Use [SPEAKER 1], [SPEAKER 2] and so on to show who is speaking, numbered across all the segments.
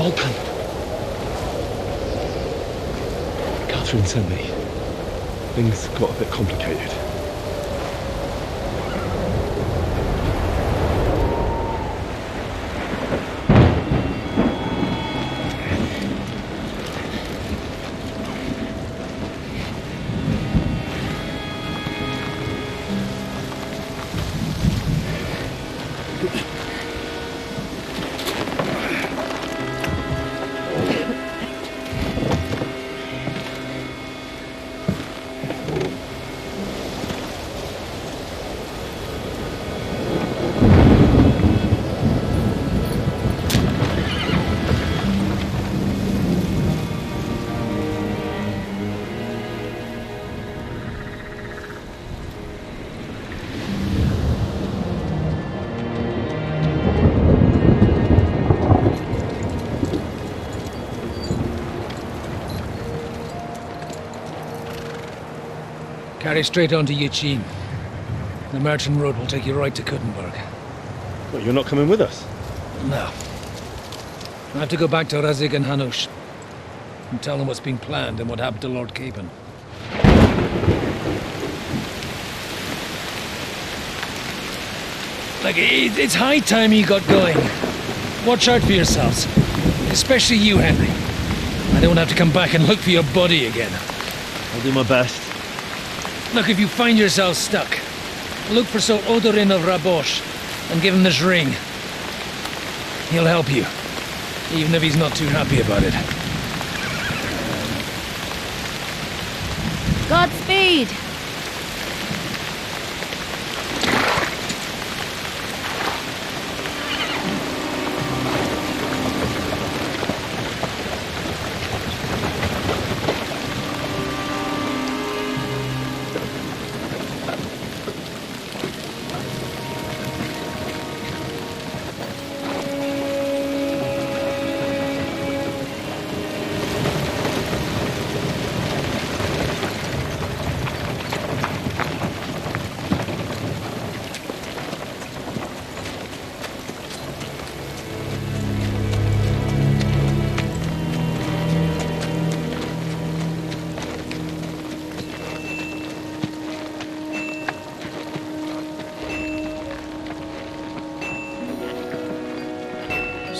[SPEAKER 1] Vulcan. Catherine sent me. Things got a bit complicated.
[SPEAKER 2] Carry straight on to Yuchin. The merchant road will take you right to Kuttenberg.
[SPEAKER 1] Well, you're not coming with us?
[SPEAKER 2] No. I have to go back to Razik and Hanush and tell them what's been planned and what happened to Lord Capon. Like, it's high time you got going. Watch out for yourselves. Especially you, Henry. I don't have to come back and look for your body again.
[SPEAKER 1] I'll do my best.
[SPEAKER 2] Look, if you find yourself stuck, look for Sir Odorin of Rabosh and give him this ring. He'll help you, even if he's not too happy about it.
[SPEAKER 3] Godspeed!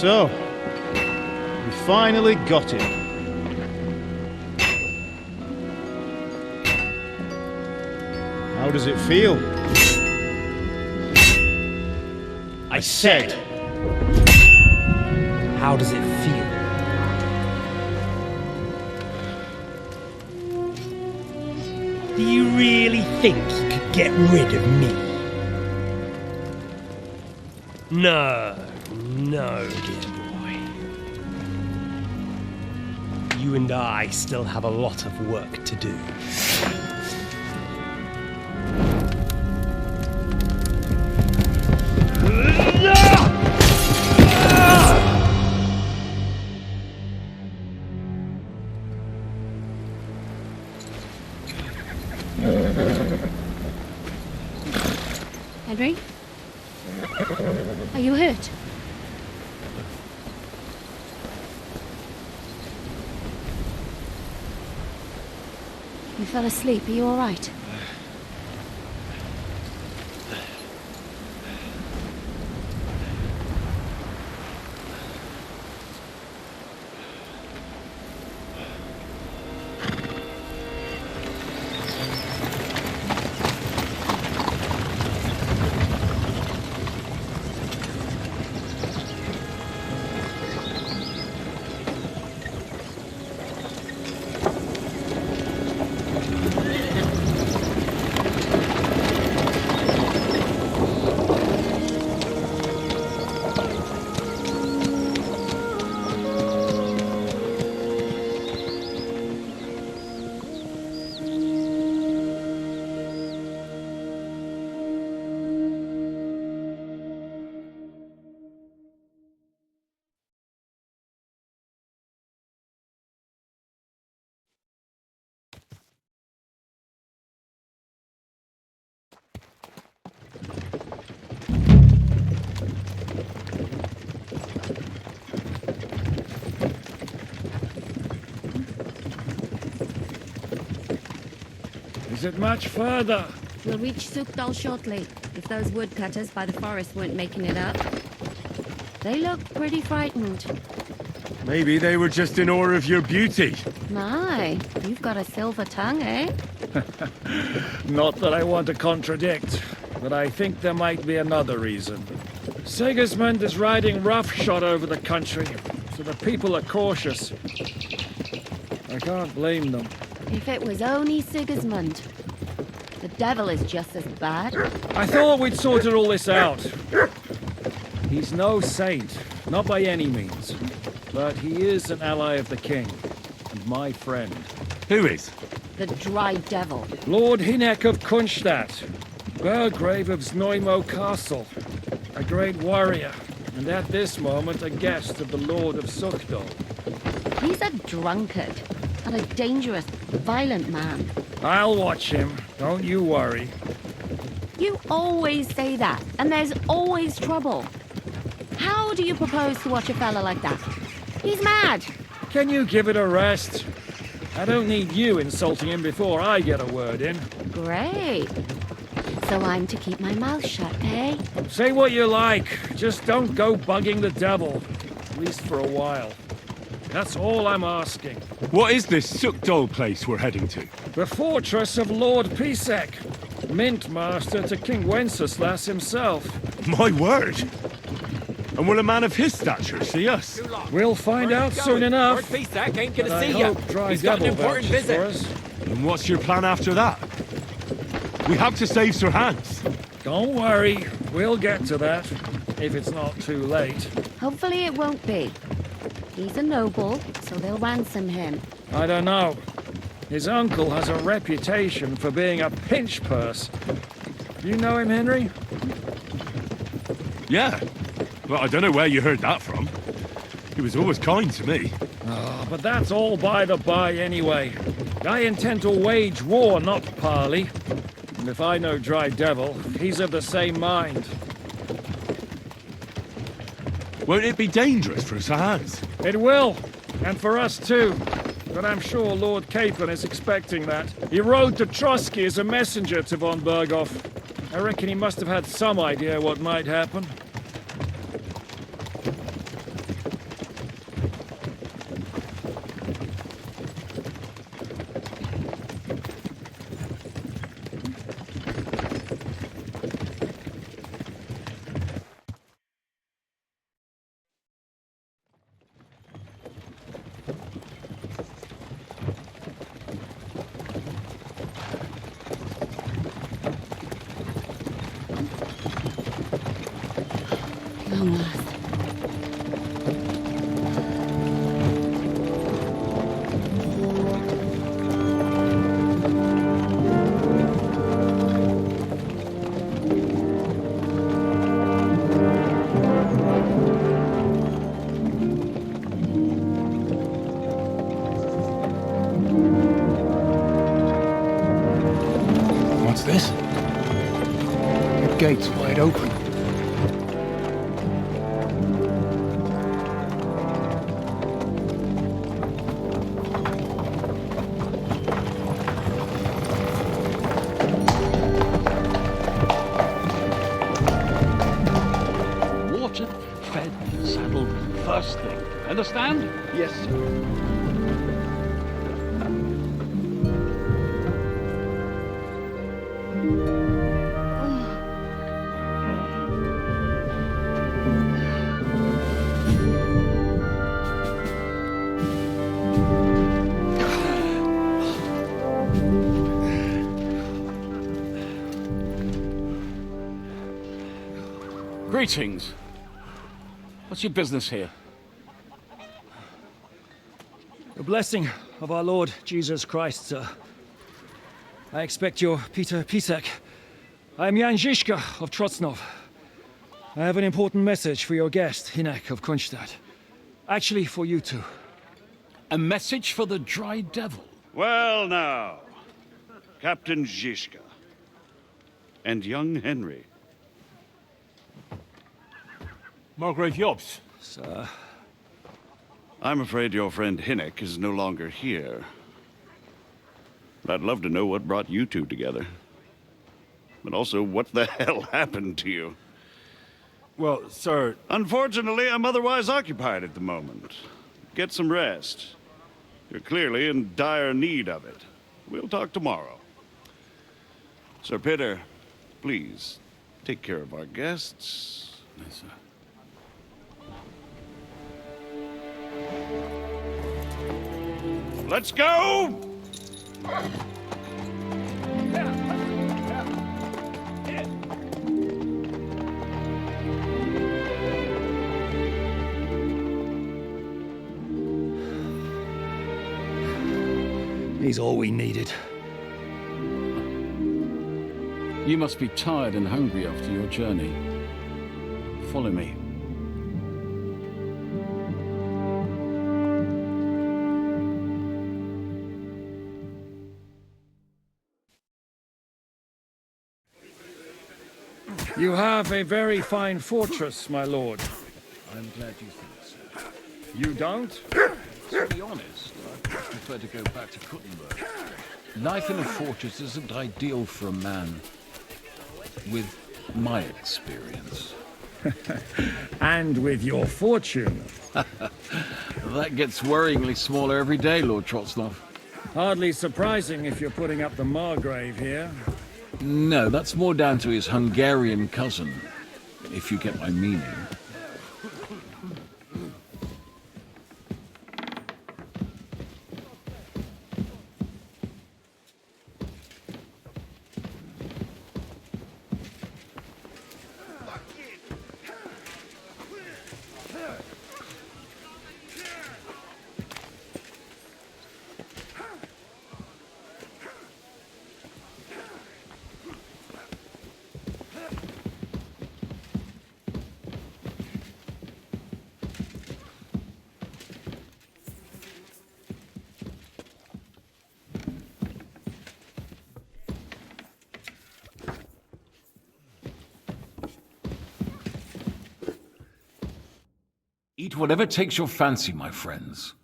[SPEAKER 4] So, we finally got him. How does it feel?
[SPEAKER 5] I said, how does it feel? Do you really think you could get rid of me? No, dear boy. You and I still have a lot of work to do.
[SPEAKER 3] Henry? Are you hurt? You fell asleep. Are you all right?
[SPEAKER 2] Is it much further?
[SPEAKER 3] We'll reach Sukdal shortly, if those woodcutters by the forest weren't making it up. They look pretty frightened.
[SPEAKER 1] Maybe they were just in awe of your beauty.
[SPEAKER 3] My, you've got a silver tongue, eh?
[SPEAKER 2] Not that I want to contradict, but I think there might be another reason. Sigismund is riding roughshod over the country, so the people are cautious. I can't blame them.
[SPEAKER 3] If it was only Sigismund. The devil is just as bad.
[SPEAKER 2] I thought we'd sorted all this out. He's no saint, not by any means. But he is an ally of the king, and my friend.
[SPEAKER 1] Who is?
[SPEAKER 3] The dry devil.
[SPEAKER 2] Lord Hynek of Kunstadt, Burgrave of Znojmo Castle, a great warrior, and at this moment a guest of the Lord of Sukdal.
[SPEAKER 3] He's a drunkard, and a dangerous, violent man.
[SPEAKER 2] I'll watch him, don't you worry.
[SPEAKER 3] You always say that, and there's always trouble. How do you propose to watch a fella like that? He's mad.
[SPEAKER 2] Can you give it a rest? I don't need you insulting him before I get a word in.
[SPEAKER 3] Great. So I'm to keep my mouth shut, eh?
[SPEAKER 2] Say what you like, just don't go bugging the devil. At least for a while. That's all I'm asking.
[SPEAKER 1] What is this Sukdal place we're heading to?
[SPEAKER 2] The fortress of Lord Pisek, Mint Master to King Wenceslas himself.
[SPEAKER 1] My word! And will a man of his stature see us?
[SPEAKER 2] We'll find out soon enough.
[SPEAKER 6] Lord Pisak ain't
[SPEAKER 2] But
[SPEAKER 6] gonna
[SPEAKER 2] I
[SPEAKER 6] see you.
[SPEAKER 2] hope Dry
[SPEAKER 6] He's got an
[SPEAKER 2] Devil
[SPEAKER 6] important
[SPEAKER 2] vouches for
[SPEAKER 6] visit.
[SPEAKER 2] us.
[SPEAKER 1] And what's your plan after that? We have to save Sir Hans.
[SPEAKER 2] Don't worry, we'll get to that, if it's not too late.
[SPEAKER 3] Hopefully it won't be. He's a noble, so they'll ransom him.
[SPEAKER 2] I don't know. His uncle has a reputation for being a pinch purse. You know him, Henry?
[SPEAKER 1] Yeah. Well, I don't know where you heard that from. He was always kind to me.
[SPEAKER 2] Oh, but that's all by the by anyway. I intend to wage war, not parley. And if I know Dry Devil, he's of the same mind.
[SPEAKER 1] Won't it be dangerous for Sir Hans?
[SPEAKER 2] It will, and for us too. But I'm sure Lord Capon is expecting that. He rode to Trotsky as a messenger to von Berghoff. I reckon he must have had some idea what might happen.
[SPEAKER 3] Long last.
[SPEAKER 7] What's this? The gate's wide open.
[SPEAKER 8] Watered, fed, saddled, first thing. Understand?
[SPEAKER 6] Yes, sir.
[SPEAKER 8] Greetings. What's your business here?
[SPEAKER 2] The blessing of our Lord Jesus Christ, sir. I expect you're Peter Pisek. I am Jan Žižka of Trocnov. I have an important message for your guest, Hynek of Kunstadt. Actually, for you two.
[SPEAKER 8] A message for the Dry Devil.
[SPEAKER 9] Well now, Captain Žižka and young Henry.
[SPEAKER 8] Margrave Jobs.
[SPEAKER 2] Sir,
[SPEAKER 9] I'm afraid your friend Hynek is no longer here. I'd love to know what brought you two together. But also, what the hell happened to you?
[SPEAKER 8] Well, sir,
[SPEAKER 9] Unfortunately, I'm otherwise occupied at the moment. Get some rest. You're clearly in dire need of it. We'll talk tomorrow. Sir Peter, please, take care of our guests.
[SPEAKER 8] yes, sir.
[SPEAKER 9] Let's go!
[SPEAKER 2] He's all we needed.
[SPEAKER 8] You must be tired and hungry after your journey. Follow me.
[SPEAKER 2] You have a very fine fortress, my lord.
[SPEAKER 8] I'm glad you think so.
[SPEAKER 2] You don't?
[SPEAKER 8] To be honest, I prefer to go back to Kuttenberg. Life in a fortress isn't ideal for a man with my experience.
[SPEAKER 2] And with your fortune.
[SPEAKER 8] That gets worryingly smaller every day, Lord Trotsnov.
[SPEAKER 2] Hardly surprising if you're putting up the Margrave here.
[SPEAKER 8] No, that's more down to his Hungarian cousin, if you get my meaning. Eat whatever takes your fancy, my friends.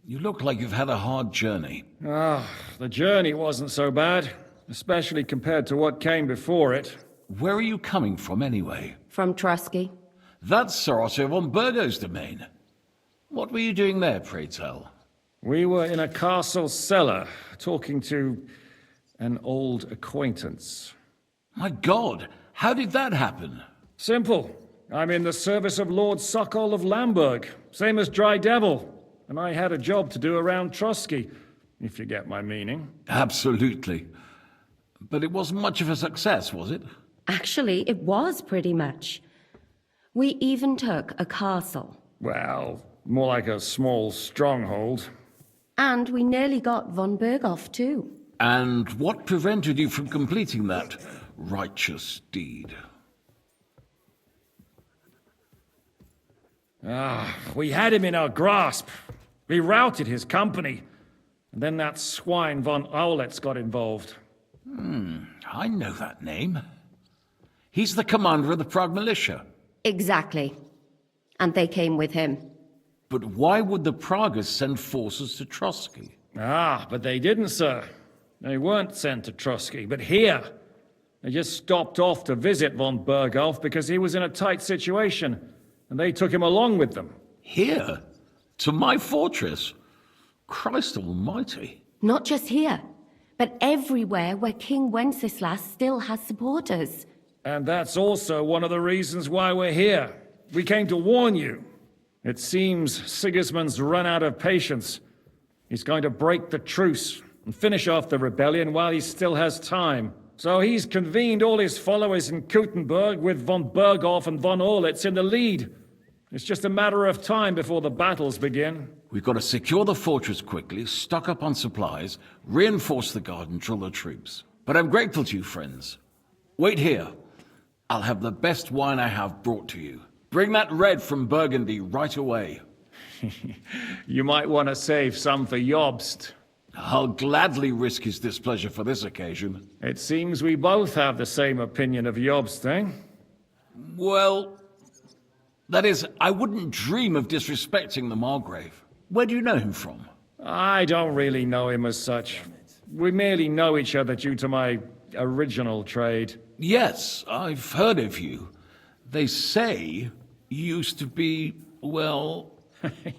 [SPEAKER 8] You look like you've had a hard journey.
[SPEAKER 2] The journey wasn't so bad, especially compared to what came before it.
[SPEAKER 8] Where are you coming from, anyway?
[SPEAKER 3] From Trusky.
[SPEAKER 8] That's Sir Otto von Burgo's domain. What were you doing there, pray tell?
[SPEAKER 2] We were in a castle cellar, talking to an old acquaintance.
[SPEAKER 8] My God, how did that happen?
[SPEAKER 2] Simple. I'm in the service of Lord Sokol of Lamberg, same as Dry Devil, and I had a job to do around Trusky, if you get my meaning.
[SPEAKER 8] Absolutely. But it wasn't much of a success, was it?
[SPEAKER 3] Actually, it was pretty much. We even took a castle.
[SPEAKER 2] Well, more like a small stronghold.
[SPEAKER 3] And we nearly got von Berghoff, too.
[SPEAKER 8] And what prevented you from completing that righteous deed?
[SPEAKER 2] We had him in our grasp. We routed his company. And then that swine von Aulitz got involved.
[SPEAKER 8] I know that name. He's the commander of the Prague militia.
[SPEAKER 3] Exactly. And they came with him.
[SPEAKER 8] But why would the Praguers send forces to Trusky?
[SPEAKER 2] But they didn't, sir. They weren't sent to Trusky, but here. They just stopped off to visit von Berghoff because he was in a tight situation, and they took him along with them.
[SPEAKER 8] Here? To my fortress? Christ almighty.
[SPEAKER 3] Not just here, but everywhere where King Wenceslas still has supporters.
[SPEAKER 2] And that's also one of the reasons why we're here. We came to warn you. It seems Sigismund's run out of patience. He's going to break the truce and finish off the rebellion while he still has time. So he's convened all his followers in Kuttenberg with von Berghoff and von Aulitz in the lead. It's just a matter of time before the battles begin.
[SPEAKER 8] We've got to secure the fortress quickly, stock up on supplies, reinforce the guard and drill the troops. But I'm grateful to you, friends. Wait here. I'll have the best wine I have brought to you. Bring that red from Burgundy right away.
[SPEAKER 2] You might want to save some for Jobst.
[SPEAKER 8] I'll gladly risk his displeasure for this occasion.
[SPEAKER 2] It seems we both have the same opinion of Jobst, eh?
[SPEAKER 8] Well, that is, I wouldn't dream of disrespecting the Margrave. Where do you know him from?
[SPEAKER 2] I don't really know him as such. We merely know each other due to my original trade.
[SPEAKER 8] Yes, I've heard of you. They say you used to be, well...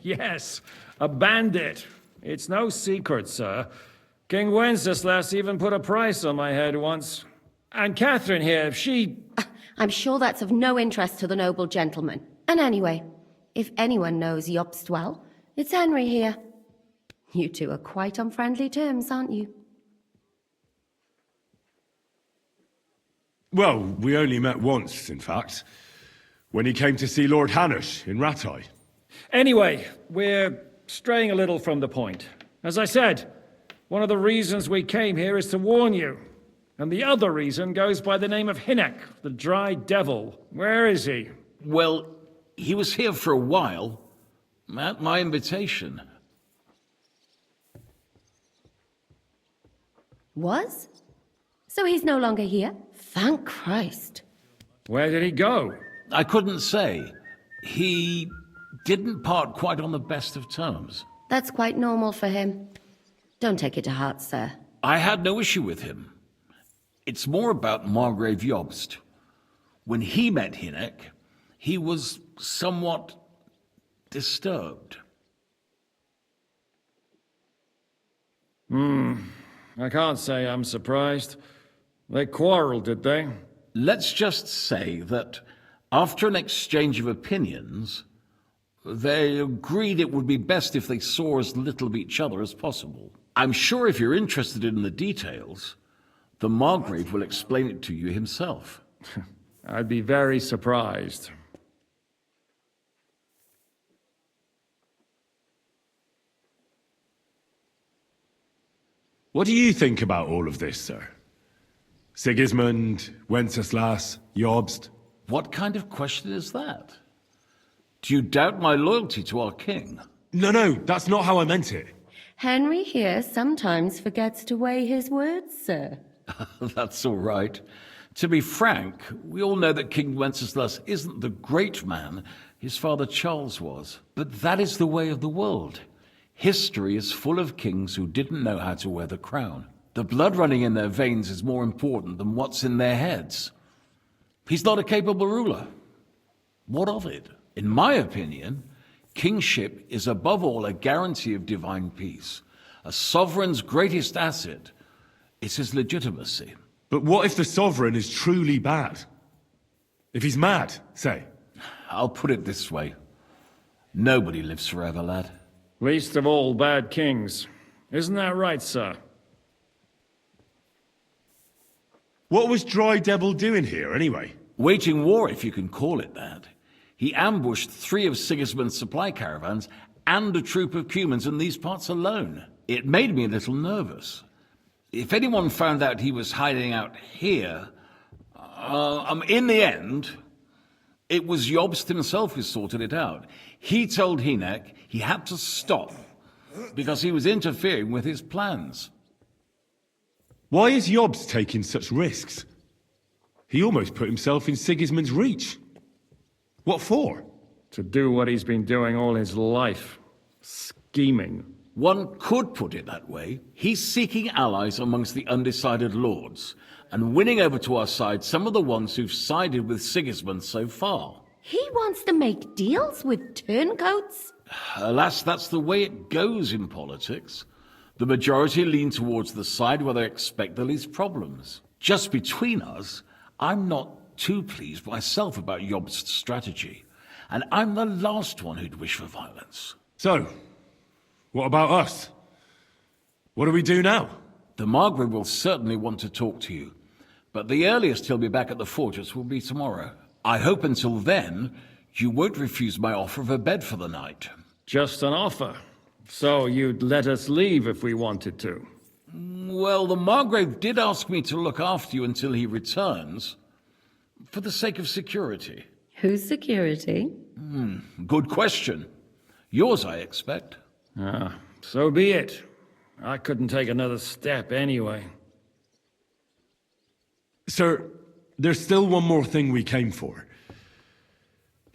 [SPEAKER 2] Yes, a bandit. It's no secret, sir. King Wenceslas even put a price on my head once. And Catherine here, she...
[SPEAKER 3] I'm sure that's of no interest to the noble gentleman. And anyway, if anyone knows Jobst well, it's Henry here. You two are quite on friendly terms, aren't you?
[SPEAKER 1] Well, we only met once, in fact. When he came to see Lord Hanush in Rattay.
[SPEAKER 2] Anyway, we're straying a little from the point. As I said, one of the reasons we came here is to warn you. And the other reason goes by the name of Hinnek, the Dry Devil. Where is he?
[SPEAKER 8] Well, he was here for a while, at my invitation.
[SPEAKER 3] Was? So he's no longer here? Thank Christ.
[SPEAKER 2] Where did he go?
[SPEAKER 8] I couldn't say. He didn't part quite on the best of terms.
[SPEAKER 3] That's quite normal for him. Don't take it to heart, sir.
[SPEAKER 8] I had no issue with him. It's more about Margrave Jobst. When he met Hinnek, he was somewhat disturbed.
[SPEAKER 2] I can't say I'm surprised. They quarreled, did they?
[SPEAKER 8] Let's just say that after an exchange of opinions, they agreed it would be best if they saw as little of each other as possible. I'm sure if you're interested in the details, the Margrave will explain it to you himself.
[SPEAKER 2] I'd be very surprised.
[SPEAKER 1] What do you think about all of this, sir? Sigismund, Wenceslas, Jobst?
[SPEAKER 8] What kind of question is that? Do you doubt my loyalty to our king?
[SPEAKER 1] No, that's not how I meant it.
[SPEAKER 3] Henry here sometimes forgets to weigh his words, sir.
[SPEAKER 8] That's all right. To be frank, we all know that King Wenceslas isn't the great man his father Charles was. But that is the way of the world. History is full of kings who didn't know how to wear the crown. The blood running in their veins is more important than what's in their heads. He's not a capable ruler. What of it? In my opinion, kingship is above all a guarantee of divine peace. A sovereign's greatest asset is his legitimacy.
[SPEAKER 1] But what if the sovereign is truly bad? If he's mad, say?
[SPEAKER 8] I'll put it this way. Nobody lives forever, lad.
[SPEAKER 2] Least of all bad kings. Isn't that right, sir?
[SPEAKER 1] What was Dry Devil doing here, anyway?
[SPEAKER 8] Waging war, if you can call it that. He ambushed 3 of Sigismund's supply caravans and a troop of Cumans in these parts alone. It made me a little nervous. If anyone found out he was hiding out here, in the end, it was Jobst himself who sorted it out. He told Hinnek he had to stop because he was interfering with his plans.
[SPEAKER 1] Why is Jobst taking such risks? He almost put himself in Sigismund's reach. What for?
[SPEAKER 2] To do what he's been doing all his life. Scheming.
[SPEAKER 8] One could put it that way. He's seeking allies amongst the undecided lords, and winning over to our side some of the ones who've sided with Sigismund so far.
[SPEAKER 3] He wants to make deals with turncoats?
[SPEAKER 8] Alas, that's the way it goes in politics. The majority lean towards the side where they expect the least problems. Just between us, I'm not too pleased myself about Jobst's strategy, and I'm the last one who'd wish for violence.
[SPEAKER 1] So, what about us? What do we do now?
[SPEAKER 8] The Margrave will certainly want to talk to you, but the earliest he'll be back at the fortress will be tomorrow. I hope until then, you won't refuse my offer of a bed for the night.
[SPEAKER 2] Just an offer. So you'd let us leave if we wanted to?
[SPEAKER 8] Well, the Margrave did ask me to look after you until he returns, for the sake of security.
[SPEAKER 3] Whose security?
[SPEAKER 8] Good question. Yours, I expect.
[SPEAKER 2] So be it. I couldn't take another step anyway.
[SPEAKER 1] Sir, there's still one more thing we came for.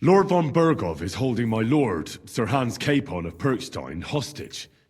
[SPEAKER 1] Lord von Bergov is holding my lord, Sir Hans Capon of Perkstein, hostage.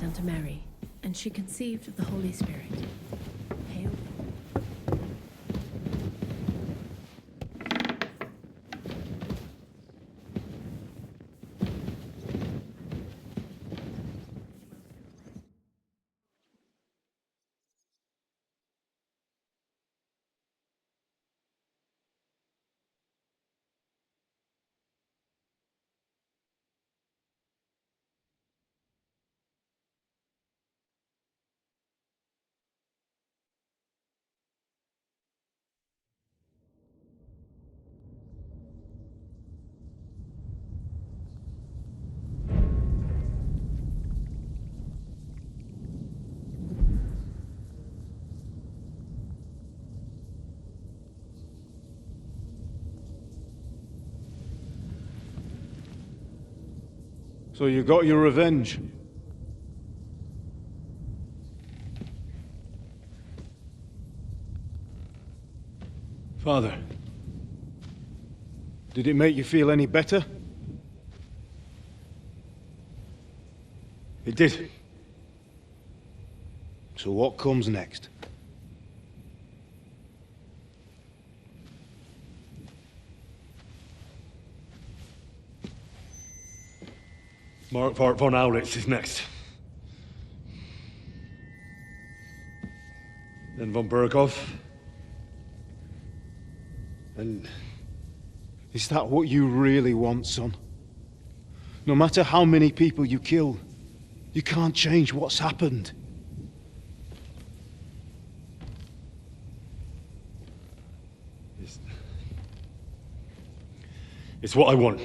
[SPEAKER 10] conceived unto Mary, and she conceived of the Holy Spirit. Hail.
[SPEAKER 4] So you got your revenge? Father, did it make you feel any better? It did. So what comes next?
[SPEAKER 1] Mark von Aulitz is next. Then von Burgov.
[SPEAKER 4] And is that what you really want, son? No matter how many people you kill, you can't change what's happened.
[SPEAKER 1] It's what I want.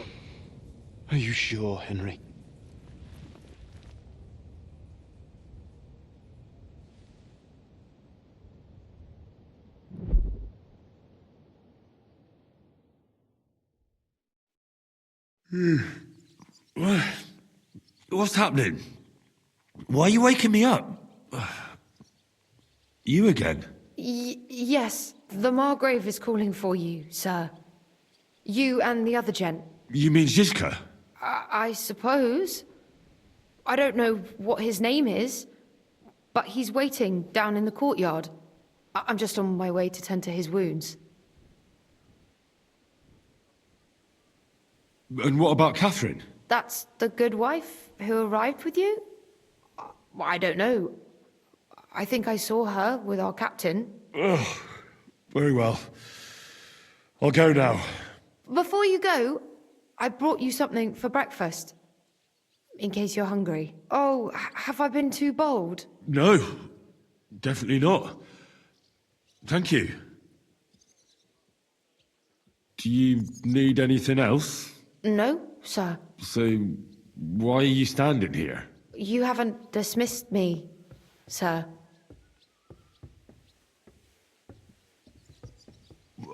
[SPEAKER 4] Are you sure, Henry?
[SPEAKER 1] What's happening? Why are you waking me up? You again?
[SPEAKER 11] Yes, the Margrave is calling for you, sir. You and the other gent.
[SPEAKER 1] You mean Zizka?
[SPEAKER 11] I suppose. I don't know what his name is, but he's waiting down in the courtyard. I'm just on my way to tend to his wounds.
[SPEAKER 1] And what about Catherine?
[SPEAKER 11] That's the good wife who arrived with you? I don't know. I think I saw her with our captain.
[SPEAKER 1] Oh, very well. I'll go now.
[SPEAKER 11] Before you go, I brought you something for breakfast. In case you're hungry. Oh, have I been too bold?
[SPEAKER 1] No, definitely not. Thank you. Do you need anything else?
[SPEAKER 11] No, sir.
[SPEAKER 1] So, why are you standing here?
[SPEAKER 11] You haven't dismissed me, sir.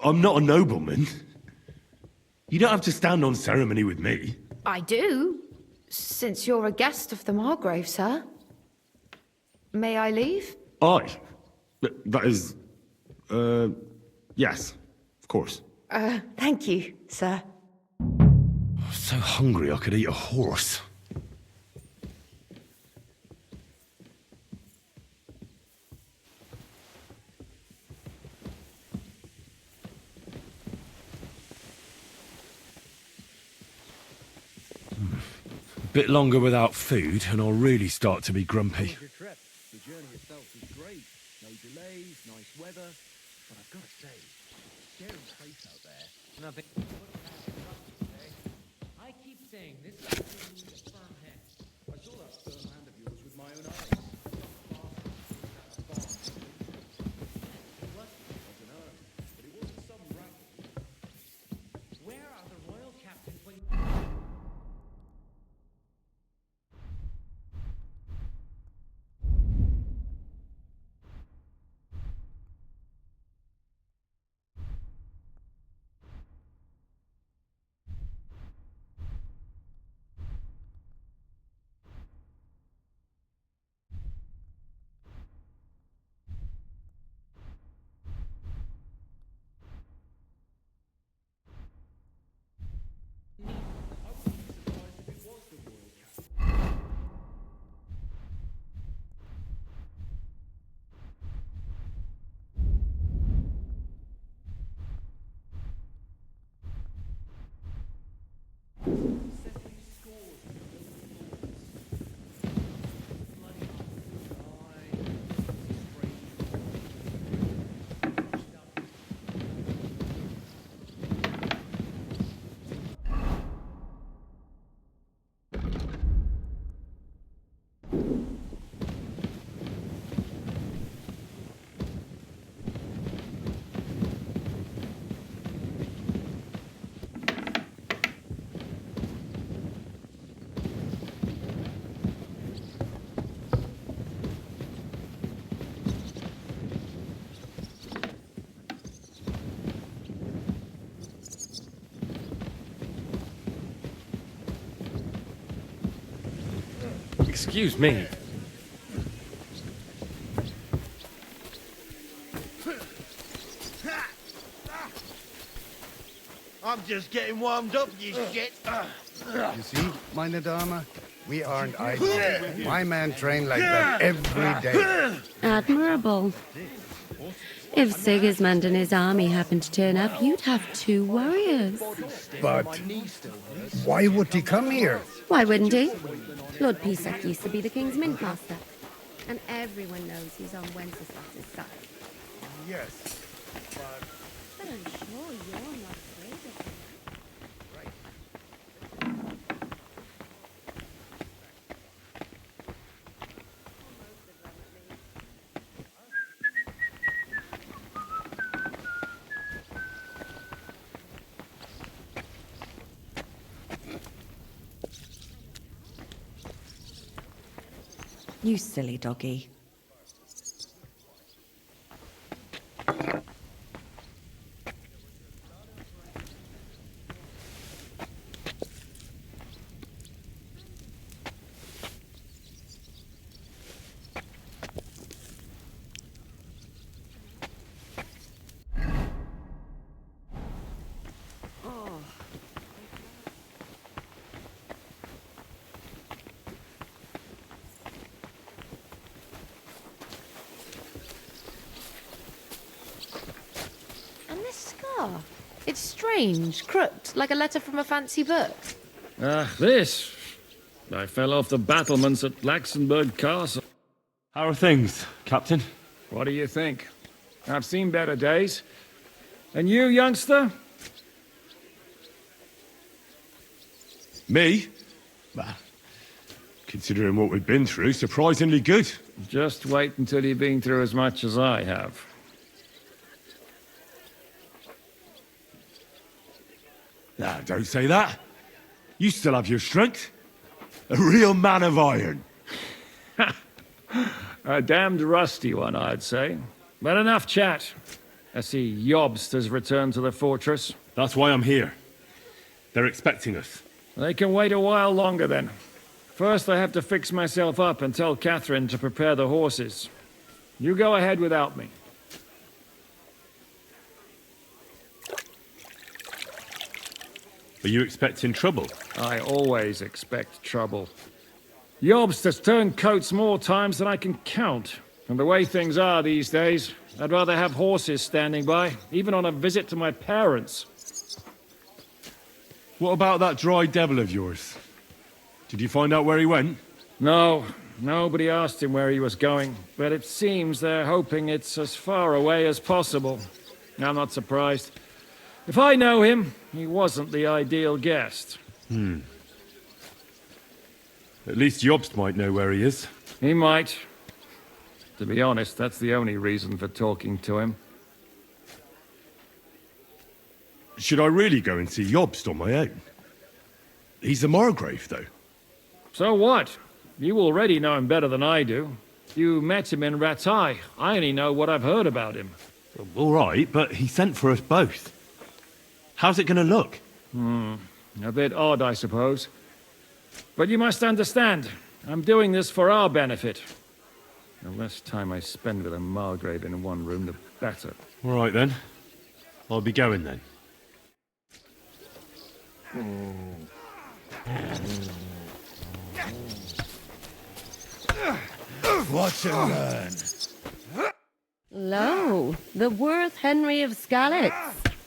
[SPEAKER 1] I'm not a nobleman. You don't have to stand on ceremony with me.
[SPEAKER 11] I do, since you're a guest of the Margrave, sir. May I leave?
[SPEAKER 1] That is... yes, of course.
[SPEAKER 11] Thank you, sir.
[SPEAKER 1] I'm so hungry I could eat a horse. A bit longer without food and I'll really start to be grumpy.
[SPEAKER 12] The journey itself was great. No delays, nice weather. But I've got to say, scary place out there.
[SPEAKER 6] Nothing. I keep saying this is a firm hand.
[SPEAKER 12] I saw that firm hand of yours with my own eyes. But it wasn't some rabble.
[SPEAKER 6] Where are the royal captains when...
[SPEAKER 1] Excuse me.
[SPEAKER 12] I'm just getting warmed up, you shit.
[SPEAKER 13] You see, meine Dame, we aren't idle. My men train like that every day.
[SPEAKER 3] Admirable. If Sigismund and his army happened to turn up, you'd have 2 warriors.
[SPEAKER 13] But why would he come here?
[SPEAKER 3] Why wouldn't he? Lord Pisak used to be the king's mint master. And everyone knows he's on Wenceslas's side.
[SPEAKER 13] Yes,
[SPEAKER 3] But I'm sure you're not afraid of him.
[SPEAKER 14] You silly doggy.
[SPEAKER 11] It's strange, crooked, like a letter from a fancy book.
[SPEAKER 2] This. I fell off the battlements at Laxenburg Castle.
[SPEAKER 1] How are things, Captain?
[SPEAKER 2] What do you think? I've seen better days. And you, youngster?
[SPEAKER 1] Me? Well, considering what we've been through, surprisingly good.
[SPEAKER 2] Just wait until you've been through as much as I have.
[SPEAKER 1] Nah, don't say that. You still have your strength. A real man of iron.
[SPEAKER 2] A damned rusty one, I'd say. But enough chat. I see Jobst has returned to the fortress.
[SPEAKER 1] That's why I'm here. They're expecting us.
[SPEAKER 2] They can wait a while longer then. First I have to fix myself up and tell Catherine to prepare the horses. You go ahead without me.
[SPEAKER 1] Are you expecting trouble?
[SPEAKER 2] I always expect trouble. Jobst has turned coats more times than I can count. And the way things are these days, I'd rather have horses standing by, even on a visit to my parents.
[SPEAKER 1] What about that dry devil of yours? Did you find out where he went?
[SPEAKER 2] No, nobody asked him where he was going, but it seems they're hoping it's as far away as possible. I'm not surprised. If I know him, he wasn't the ideal guest.
[SPEAKER 1] At least Jobst might know where he is.
[SPEAKER 2] He might. To be honest, that's the only reason for talking to him.
[SPEAKER 1] Should I really go and see Jobst on my own? He's a Margrave, though.
[SPEAKER 2] So what? You already know him better than I do. You met him in Ratai. I only know what I've heard about him.
[SPEAKER 1] All right, but he sent for us both. How's it going to look?
[SPEAKER 2] A bit odd, I suppose. But you must understand, I'm doing this for our benefit. The less time I spend with a Margrave in one room, the better.
[SPEAKER 1] All right, then. I'll be going, then.
[SPEAKER 12] Watch and learn.
[SPEAKER 3] Lo, the worth Henry of Skalitz.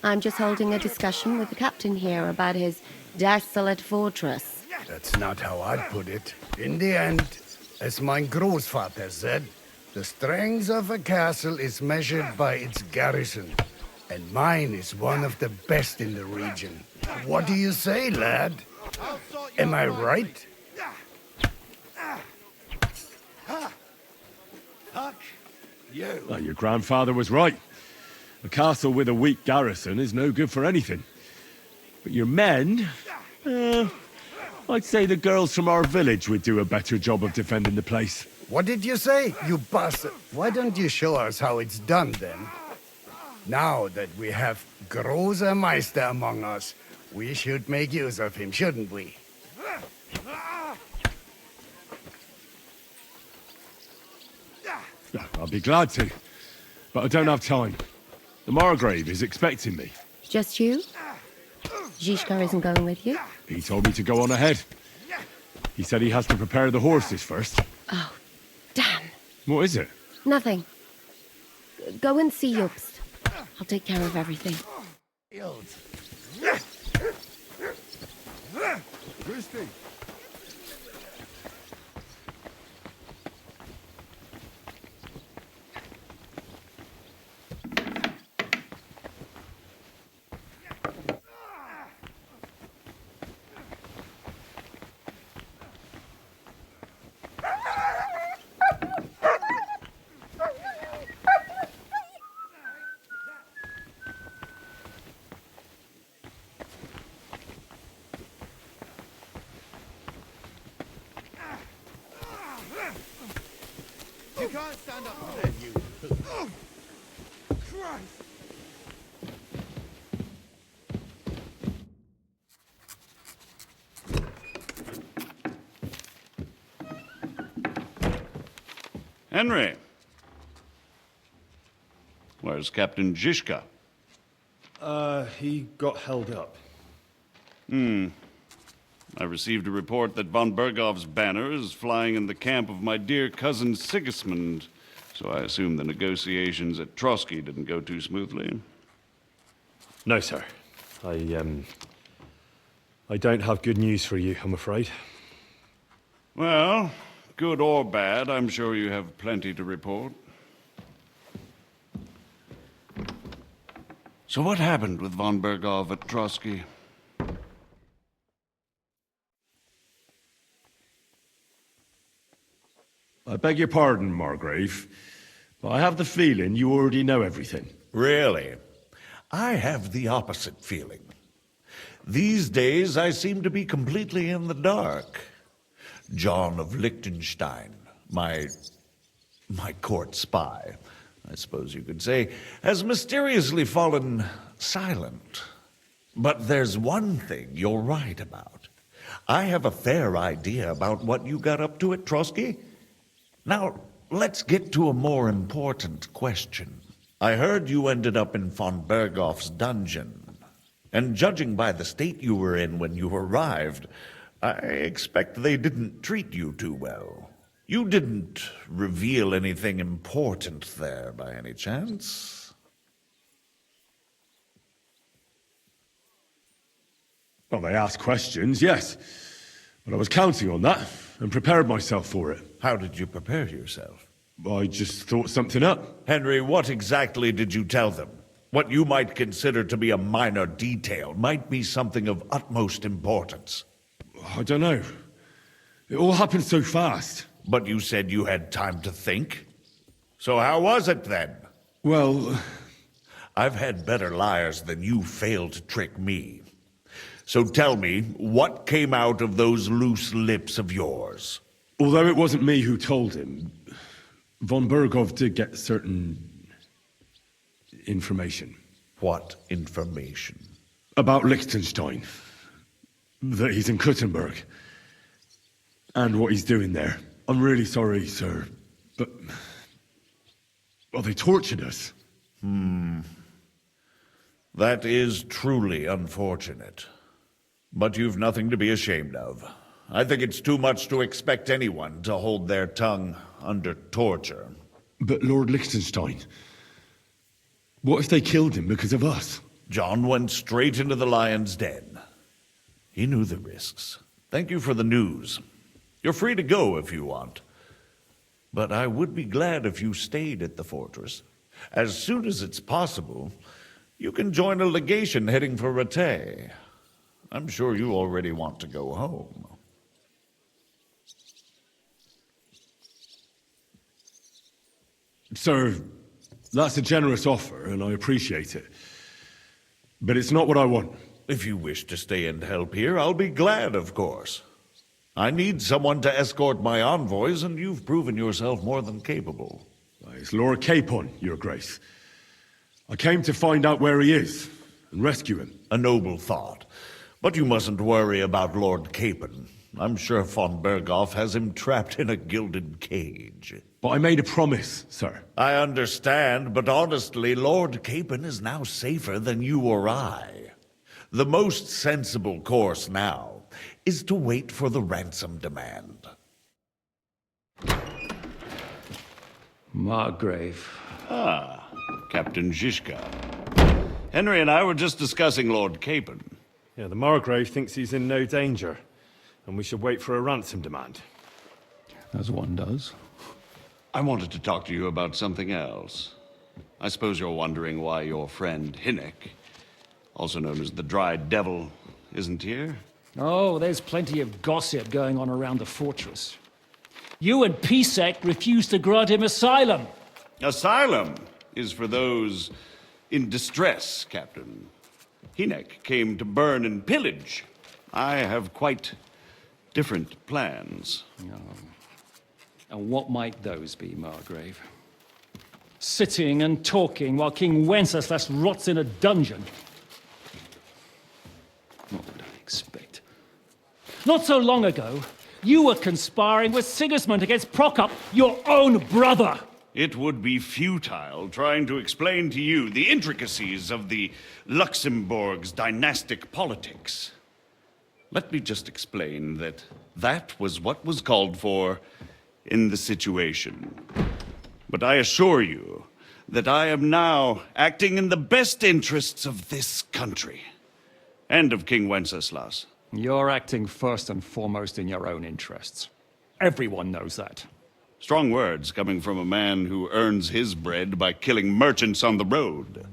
[SPEAKER 3] I'm just holding a discussion with the captain here about his desolate fortress.
[SPEAKER 13] That's not how I'd put it. In the end, as my großvater said, the strength of a castle is measured by its garrison. And mine is one of the best in the region. What do you say, lad? Am I right?
[SPEAKER 12] Fuck you.
[SPEAKER 1] Well, your grandfather was right. A castle with a weak garrison is no good for anything. But your men... I'd say the girls from our village would do a better job of defending the place.
[SPEAKER 13] What did you say, you bastard? Why don't you show us how it's done, then? Now that we have Großer Meister among us, we should make use of him, shouldn't we?
[SPEAKER 1] I'll be glad to, but I don't have time. The Margrave is expecting me.
[SPEAKER 3] Just you? Zizka isn't going with you?
[SPEAKER 1] He told me to go on ahead. He said he has to prepare the horses first.
[SPEAKER 3] Oh, damn.
[SPEAKER 1] What is it?
[SPEAKER 3] Nothing. Go and see Jobst. I'll take care of everything.
[SPEAKER 12] Christy. You can't stand up to them, you. Oh, Christ!
[SPEAKER 9] Henry. Where's Captain Zizka?
[SPEAKER 4] He got held up.
[SPEAKER 9] I received a report that von Bergov's banner is flying in the camp of my dear cousin Sigismund, so I assume the negotiations at Trotsky didn't go too smoothly.
[SPEAKER 15] No, sir. I don't have good news for you, I'm afraid.
[SPEAKER 9] Well, good or bad, I'm sure you have plenty to report. So what happened with von Bergov at Trotsky?
[SPEAKER 1] I beg your pardon, Margrave, but I have the feeling you already know everything.
[SPEAKER 16] Really? I have the opposite feeling. These days, I seem to be completely in the dark. John of Liechtenstein, my court spy, I suppose you could say, has mysteriously fallen silent. But there's one thing you're right about. I have a fair idea about what you got up to at Trotsky. Now, let's get to a more important question. I heard you ended up in von Bergov's dungeon. And judging by the state you were in when you arrived, I expect they didn't treat you too well. You didn't reveal anything important there by any chance?
[SPEAKER 1] Well, they asked questions, yes. But I was counting on that and prepared myself for it.
[SPEAKER 16] How did you prepare yourself?
[SPEAKER 1] I just thought something up.
[SPEAKER 16] Henry, what exactly did you tell them? What you might consider to be a minor detail might be something of utmost importance.
[SPEAKER 1] I don't know. It all happened so fast.
[SPEAKER 16] But you said you had time to think. So how was it then?
[SPEAKER 1] Well,
[SPEAKER 16] I've had better liars than you failed to trick me. So tell me, what came out of those loose lips of yours?
[SPEAKER 1] Although it wasn't me who told him, von Bergov did get certain information.
[SPEAKER 16] What information?
[SPEAKER 1] About Liechtenstein. That he's in Kuttenberg. And what he's doing there. I'm really sorry, sir, but... well, they tortured us.
[SPEAKER 16] That is truly unfortunate. But you've nothing to be ashamed of. I think it's too much to expect anyone to hold their tongue under torture.
[SPEAKER 1] But Lord Liechtenstein... what if they killed him because of us?
[SPEAKER 16] John went straight into the lion's den. He knew the risks. Thank you for the news. You're free to go if you want. But I would be glad if you stayed at the fortress. As soon as it's possible, you can join a legation heading for Rattay. I'm sure you already want to go home.
[SPEAKER 1] Sir, that's a generous offer, and I appreciate it. But it's not what I want.
[SPEAKER 16] If you wish to stay and help here, I'll be glad, of course. I need someone to escort my envoys, and you've proven yourself more than capable.
[SPEAKER 1] It's Lord Capon, Your Grace. I came to find out where he is, and rescue him.
[SPEAKER 16] A noble thought. But you mustn't worry about Lord Capon. I'm sure von Berghoff has him trapped in a gilded cage.
[SPEAKER 1] But I made a promise, sir.
[SPEAKER 16] I understand, but honestly, Lord Capon is now safer than you or I. The most sensible course now is to wait for the ransom demand.
[SPEAKER 2] Margrave.
[SPEAKER 9] Ah, Captain Zizka. Henry and I were just discussing Lord Capon.
[SPEAKER 15] Yeah, the Margrave thinks he's in no danger, and we should wait for a ransom demand.
[SPEAKER 2] As one does.
[SPEAKER 9] I wanted to talk to you about something else. I suppose you're wondering why your friend Hinnek, also known as the Dried Devil, isn't here?
[SPEAKER 2] Oh, there's plenty of gossip going on around the fortress. You and Pisek refused to grant him asylum.
[SPEAKER 9] Asylum is for those in distress, Captain. Hinnek came to burn and pillage. I have quite different plans.
[SPEAKER 2] Oh. And what might those be, Margrave? Sitting and talking while King Wenceslas rots in a dungeon. What would I expect? Not so long ago, you were conspiring with Sigismund against Prokop, your own brother.
[SPEAKER 9] It would be futile trying to explain to you the intricacies of the Luxembourg's dynastic politics. Let me just explain that that was what was called for in the situation. But I assure you that I am now acting in the best interests of this country and of King Wenceslas.
[SPEAKER 2] You're acting first and foremost in your own interests. Everyone knows that.
[SPEAKER 9] Strong words coming from a man who earns his bread by killing merchants on the road.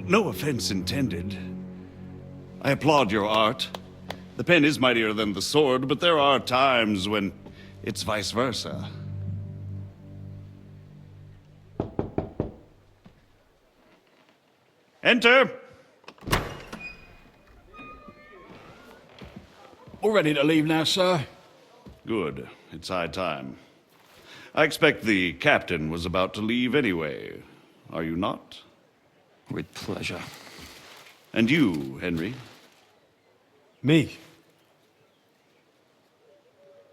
[SPEAKER 9] No offense intended. I applaud your art. The pen is mightier than the sword, but there are times when it's vice versa. Enter!
[SPEAKER 8] We're ready to leave now, sir.
[SPEAKER 9] Good. It's high time. I expect the captain was about to leave anyway. Are you not?
[SPEAKER 2] With pleasure.
[SPEAKER 9] And you, Henry?
[SPEAKER 15] Me?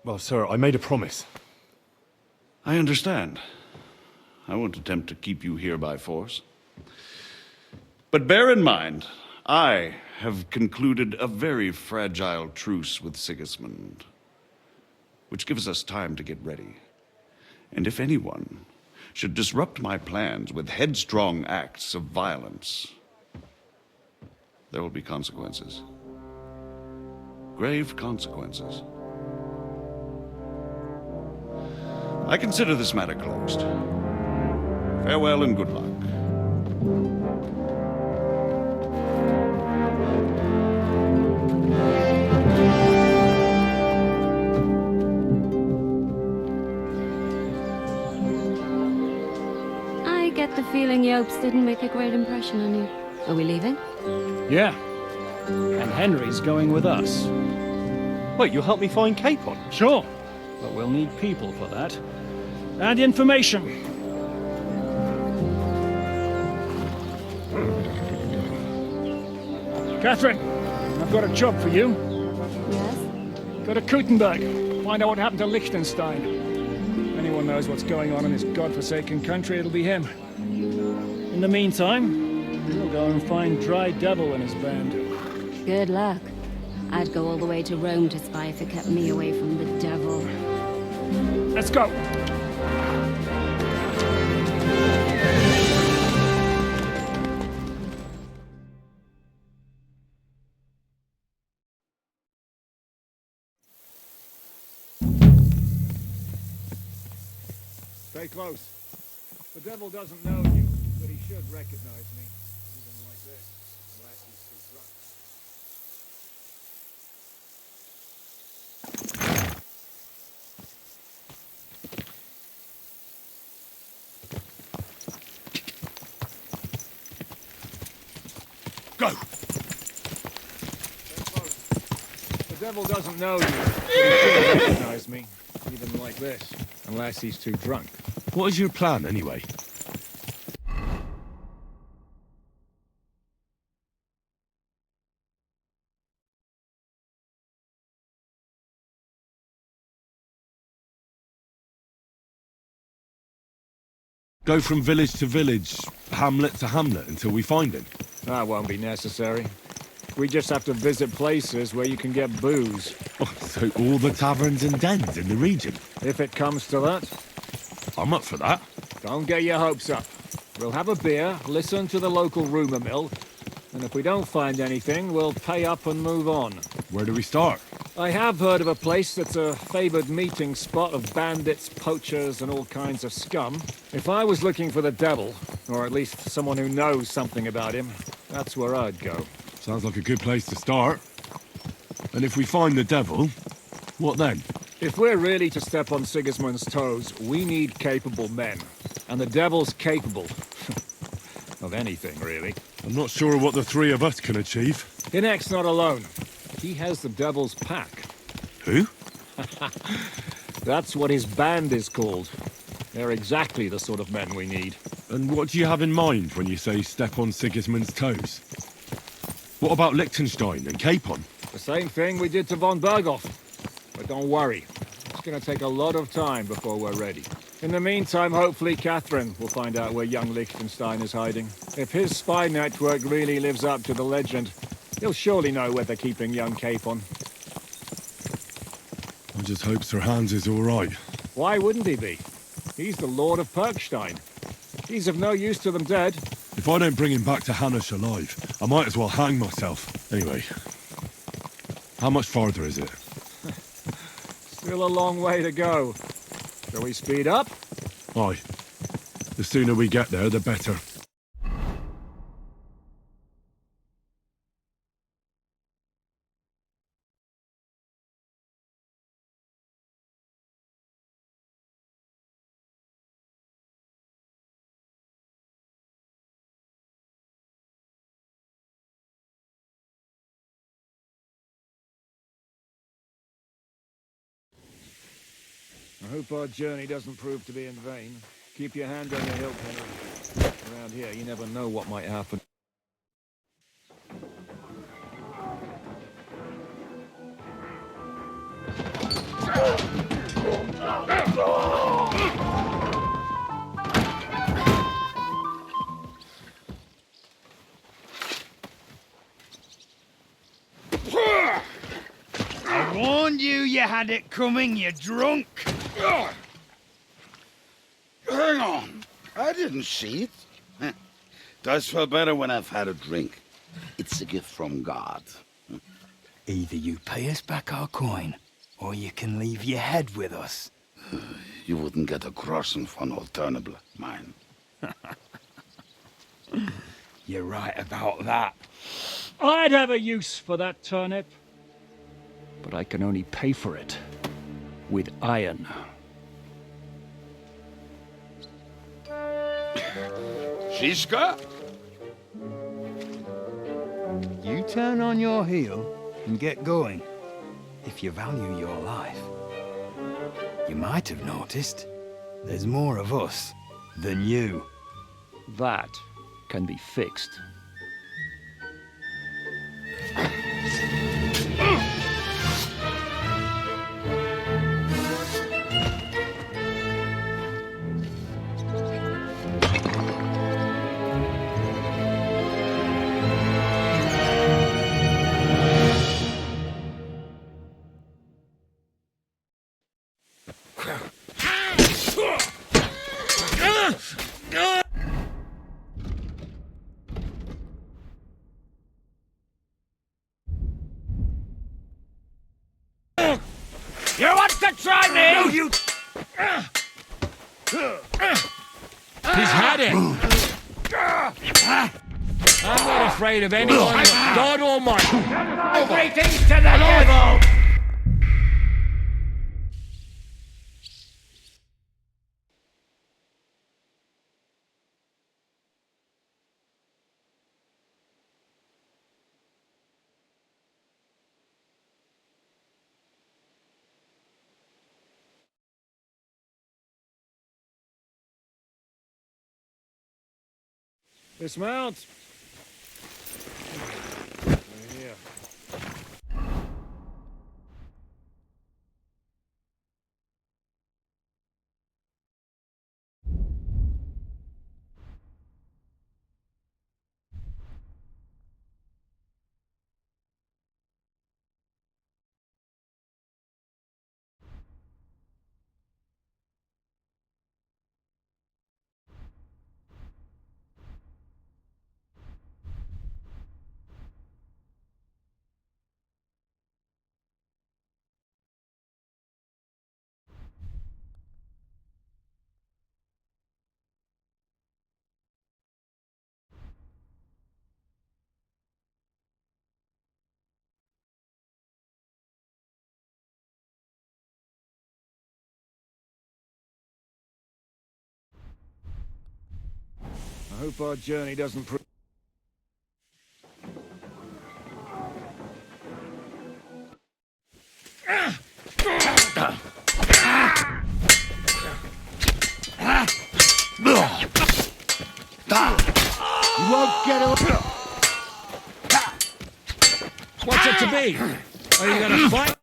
[SPEAKER 15] Well, sir, I made a promise.
[SPEAKER 9] I understand. I won't attempt to keep you here by force. But bear in mind, I have concluded a very fragile truce with Sigismund, which gives us time to get ready. And if anyone should disrupt my plans with headstrong acts of violence, there will be consequences. Grave consequences. I consider this matter closed. Farewell and good luck.
[SPEAKER 3] I get the feeling Yopes didn't make a great impression on you. Are we leaving?
[SPEAKER 2] Yeah. And Henry's going with us.
[SPEAKER 15] Wait, you'll help me find Capon?
[SPEAKER 2] Sure. But we'll need people for that. And information. Catherine, I've got a job for you.
[SPEAKER 3] Yes?
[SPEAKER 2] Go to Kuttenberg. Find out what happened to Liechtenstein. If anyone knows what's going on in this godforsaken country, it'll be him. In the meantime, we'll go and find Dry Devil and his band.
[SPEAKER 3] Good luck. I'd go all the way to Rome to spy if it kept me away from the devil.
[SPEAKER 2] Let's go! Stay close. The devil doesn't know you, but he should recognize me, even like this, unless he's too drunk.
[SPEAKER 1] Go!
[SPEAKER 2] The devil doesn't know you, but he should recognize me, even like this, unless he's too drunk.
[SPEAKER 1] What is your plan, anyway? Go from village to village, hamlet to hamlet, until we find him?
[SPEAKER 2] That won't be necessary. We just have to visit places where you can get booze.
[SPEAKER 1] Oh, so all the taverns and dens in the region?
[SPEAKER 2] If it comes to that.
[SPEAKER 1] I'm up for that.
[SPEAKER 2] Don't get your hopes up. We'll have a beer, listen to the local rumour mill, and if we don't find anything, we'll pay up and move on.
[SPEAKER 1] Where do we start?
[SPEAKER 2] I have heard of a place that's a favoured meeting spot of bandits, poachers, and all kinds of scum. If I was looking for the devil, or at least someone who knows something about him, that's where I'd go.
[SPEAKER 1] Sounds like a good place to start. And if we find the devil, what then?
[SPEAKER 2] If we're really to step on Sigismund's toes, we need capable men. And the devil's capable. Of anything, really.
[SPEAKER 1] I'm not sure what the three of us can achieve.
[SPEAKER 2] Hinek's not alone. He has the devil's pack.
[SPEAKER 1] Who?
[SPEAKER 2] That's what his band is called. They're exactly the sort of men we need.
[SPEAKER 1] And what do you have in mind when you say step on Sigismund's toes? What about Liechtenstein and Capon?
[SPEAKER 2] The same thing we did to von Berghoff. But don't worry. It's going to take a lot of time before we're ready. In the meantime, hopefully Catherine will find out where young Liechtenstein is hiding. If his spy network really lives up to the legend, he'll surely know where they're keeping young Capon.
[SPEAKER 1] I just hope Sir Hans is all right.
[SPEAKER 2] Why wouldn't he be? He's the Lord of Perkstein. He's of no use to them dead.
[SPEAKER 1] If I don't bring him back to Hanush alive, I might as well hang myself. Anyway, how much farther is it?
[SPEAKER 2] Still a long way to go. Shall we speed up?
[SPEAKER 1] Aye. The sooner we get there, the better.
[SPEAKER 2] I hope our journey doesn't prove to be in vain. Keep your hand on your hilt, Henry. Around here, you never know what might happen.
[SPEAKER 12] I warned you you had it coming, you drunk!
[SPEAKER 17] Hang on. I didn't see it. Does feel better when I've had a drink. It's a gift from God.
[SPEAKER 12] Either you pay us back our coin, or you can leave your head with us.
[SPEAKER 17] You wouldn't get a groschen von Alternable, mine.
[SPEAKER 12] You're right about that.
[SPEAKER 2] I'd have a use for that turnip. But I can only pay for it with iron.
[SPEAKER 17] Shiska?
[SPEAKER 12] You turn on your heel and get going, if you value your life. You might have noticed there's more of us than you.
[SPEAKER 2] That can be fixed.
[SPEAKER 5] You want to try me?
[SPEAKER 12] No, you...
[SPEAKER 1] had it! I'm not afraid of anyone but God Almighty.
[SPEAKER 6] Greetings to the devil!
[SPEAKER 2] Dismount. Here. I hope our journey doesn't prove...
[SPEAKER 17] You won't get away.
[SPEAKER 2] What's it to be? Are you gonna fight?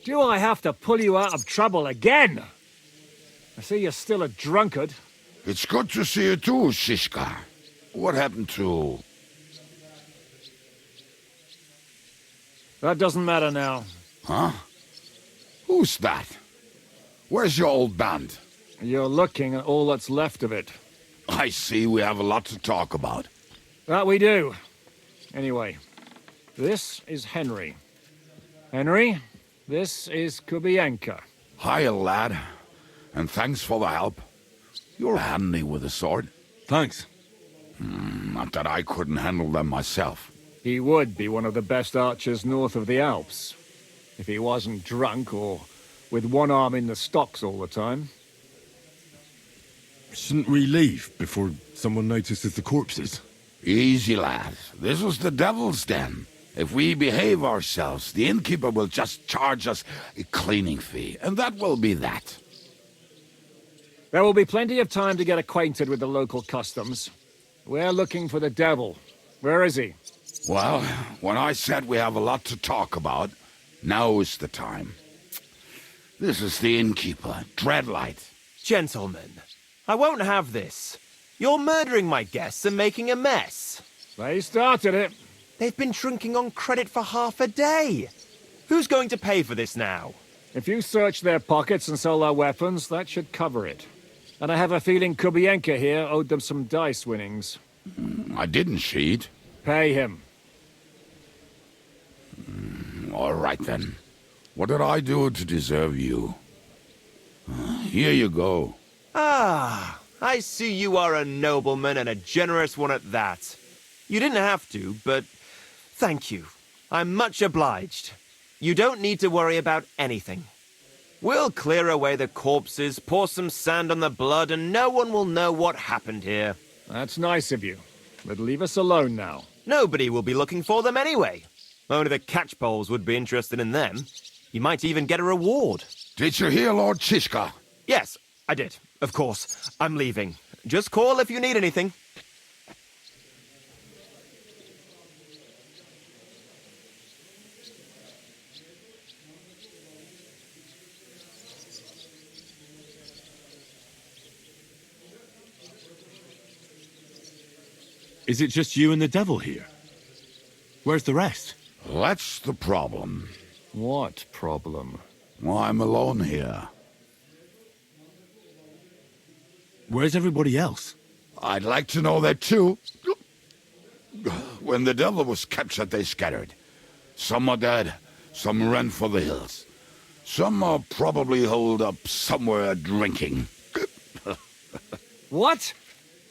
[SPEAKER 2] Do I have to pull you out of trouble again? I see you're still a drunkard.
[SPEAKER 17] It's good to see you too, Shishka. What happened to...
[SPEAKER 2] That doesn't matter now.
[SPEAKER 17] Huh? Who's that? Where's your old band?
[SPEAKER 2] You're looking at all that's left of it.
[SPEAKER 17] I see we have a lot to talk about.
[SPEAKER 2] That we do. Anyway, this is Henry. Henry, this is Kubienka.
[SPEAKER 17] Hiya, lad. And thanks for the help. You're handy with a sword.
[SPEAKER 1] Thanks.
[SPEAKER 17] Not that I couldn't handle them myself.
[SPEAKER 2] He would be one of the best archers north of the Alps. If he wasn't drunk or with one arm in the stocks all the time.
[SPEAKER 1] Shouldn't we leave before someone notices the corpses?
[SPEAKER 17] Easy, lad. This was the devil's den. If we behave ourselves, the innkeeper will just charge us a cleaning fee, and that will be that.
[SPEAKER 2] There will be plenty of time to get acquainted with the local customs. We're looking for the devil. Where is he?
[SPEAKER 17] Well, when I said we have a lot to talk about, now is the time. This is the innkeeper, Dreadlight.
[SPEAKER 18] Gentlemen, I won't have this. You're murdering my guests and making a mess.
[SPEAKER 2] They started it.
[SPEAKER 18] They've been drinking on credit for half a day. Who's going to pay for this now?
[SPEAKER 2] If you search their pockets and sell their weapons, that should cover it. And I have a feeling Kubienka here owed them some dice winnings.
[SPEAKER 17] I didn't cheat.
[SPEAKER 2] Pay him.
[SPEAKER 17] All right, then. What did I do to deserve you? Here you go.
[SPEAKER 18] Ah, I see you are a nobleman and a generous one at that. You didn't have to, but thank you. I'm much obliged. You don't need to worry about anything. We'll clear away the corpses, pour some sand on the blood, and no one will know what happened here.
[SPEAKER 2] That's nice of you. But leave us alone now.
[SPEAKER 18] Nobody will be looking for them anyway. Only the catchpoles would be interested in them. You might even get a reward.
[SPEAKER 17] Did you hear Lord Chishka?
[SPEAKER 18] Yes, I did. Of course. I'm leaving. Just call if you need anything.
[SPEAKER 1] Is it just you and the devil here? Where's the rest?
[SPEAKER 17] That's the problem.
[SPEAKER 2] What problem?
[SPEAKER 17] Well, I'm alone here.
[SPEAKER 1] Where's everybody else?
[SPEAKER 17] I'd like to know that too. When the devil was captured, they scattered. Some are dead, some ran for the hills. Some are probably holed up somewhere drinking.
[SPEAKER 2] What?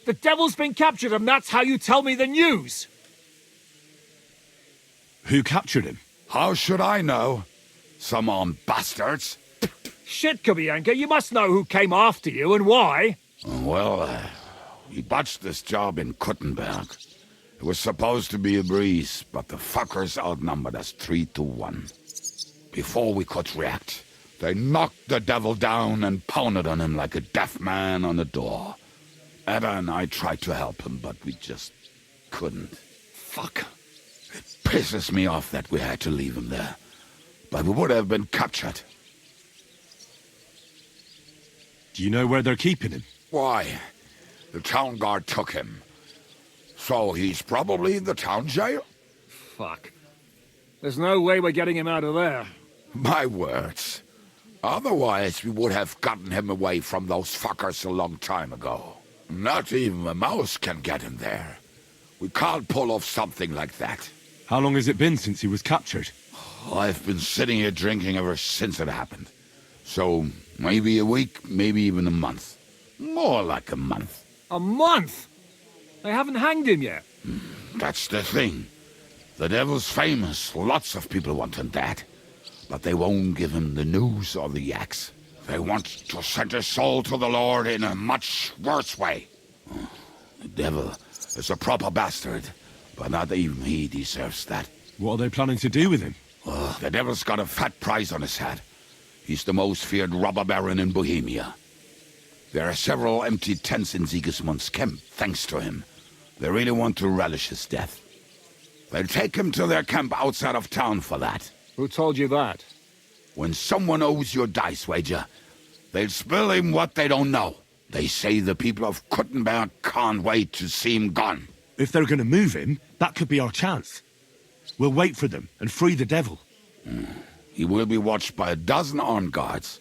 [SPEAKER 2] The devil's been captured and that's how you tell me the news?
[SPEAKER 1] Who captured him?
[SPEAKER 17] How should I know? Some armed bastards.
[SPEAKER 2] Shit, Kubianka, you must know who came after you and why.
[SPEAKER 17] Well, we botched this job in Kuttenberg. It was supposed to be a breeze, but the fuckers outnumbered us 3-1. Before we could react, they knocked the devil down and pounded on him like a deaf man on a door. Ada and I tried to help him, but we just couldn't.
[SPEAKER 2] Fuck.
[SPEAKER 17] It pisses me off that we had to leave him there. But we would have been captured.
[SPEAKER 1] Do you know where they're keeping him?
[SPEAKER 17] Why? The town guard took him. So he's probably in the town jail?
[SPEAKER 2] Fuck. There's no way we're getting him out of there.
[SPEAKER 17] My words. Otherwise, we would have gotten him away from those fuckers a long time ago. Not even a mouse can get him there. We can't pull off something like that.
[SPEAKER 1] How long has it been since he was captured?
[SPEAKER 17] I've been sitting here drinking ever since it happened. So, maybe a week, maybe even a month. More like a month.
[SPEAKER 2] A month? They haven't hanged him yet.
[SPEAKER 17] That's the thing. The devil's famous. Lots of people want him dead. But they won't give him the news or the axe. They want to send his soul to the Lord in a much worse way. The devil is a proper bastard, but not even he deserves that.
[SPEAKER 1] What are they planning to do with him?
[SPEAKER 17] The devil's got a fat price on his head. He's the most feared robber baron in Bohemia. There are several empty tents in Sigismund's camp, thanks to him. They really want to relish his death. They'll take him to their camp outside of town for that.
[SPEAKER 2] Who told you that?
[SPEAKER 17] When someone owes you a dice wager, they'll spill him what they don't know. They say the people of Kuttenberg can't wait to see him gone.
[SPEAKER 1] If they're going to move him, that could be our chance. We'll wait for them and free the devil.
[SPEAKER 17] He will be watched by 12 armed guards.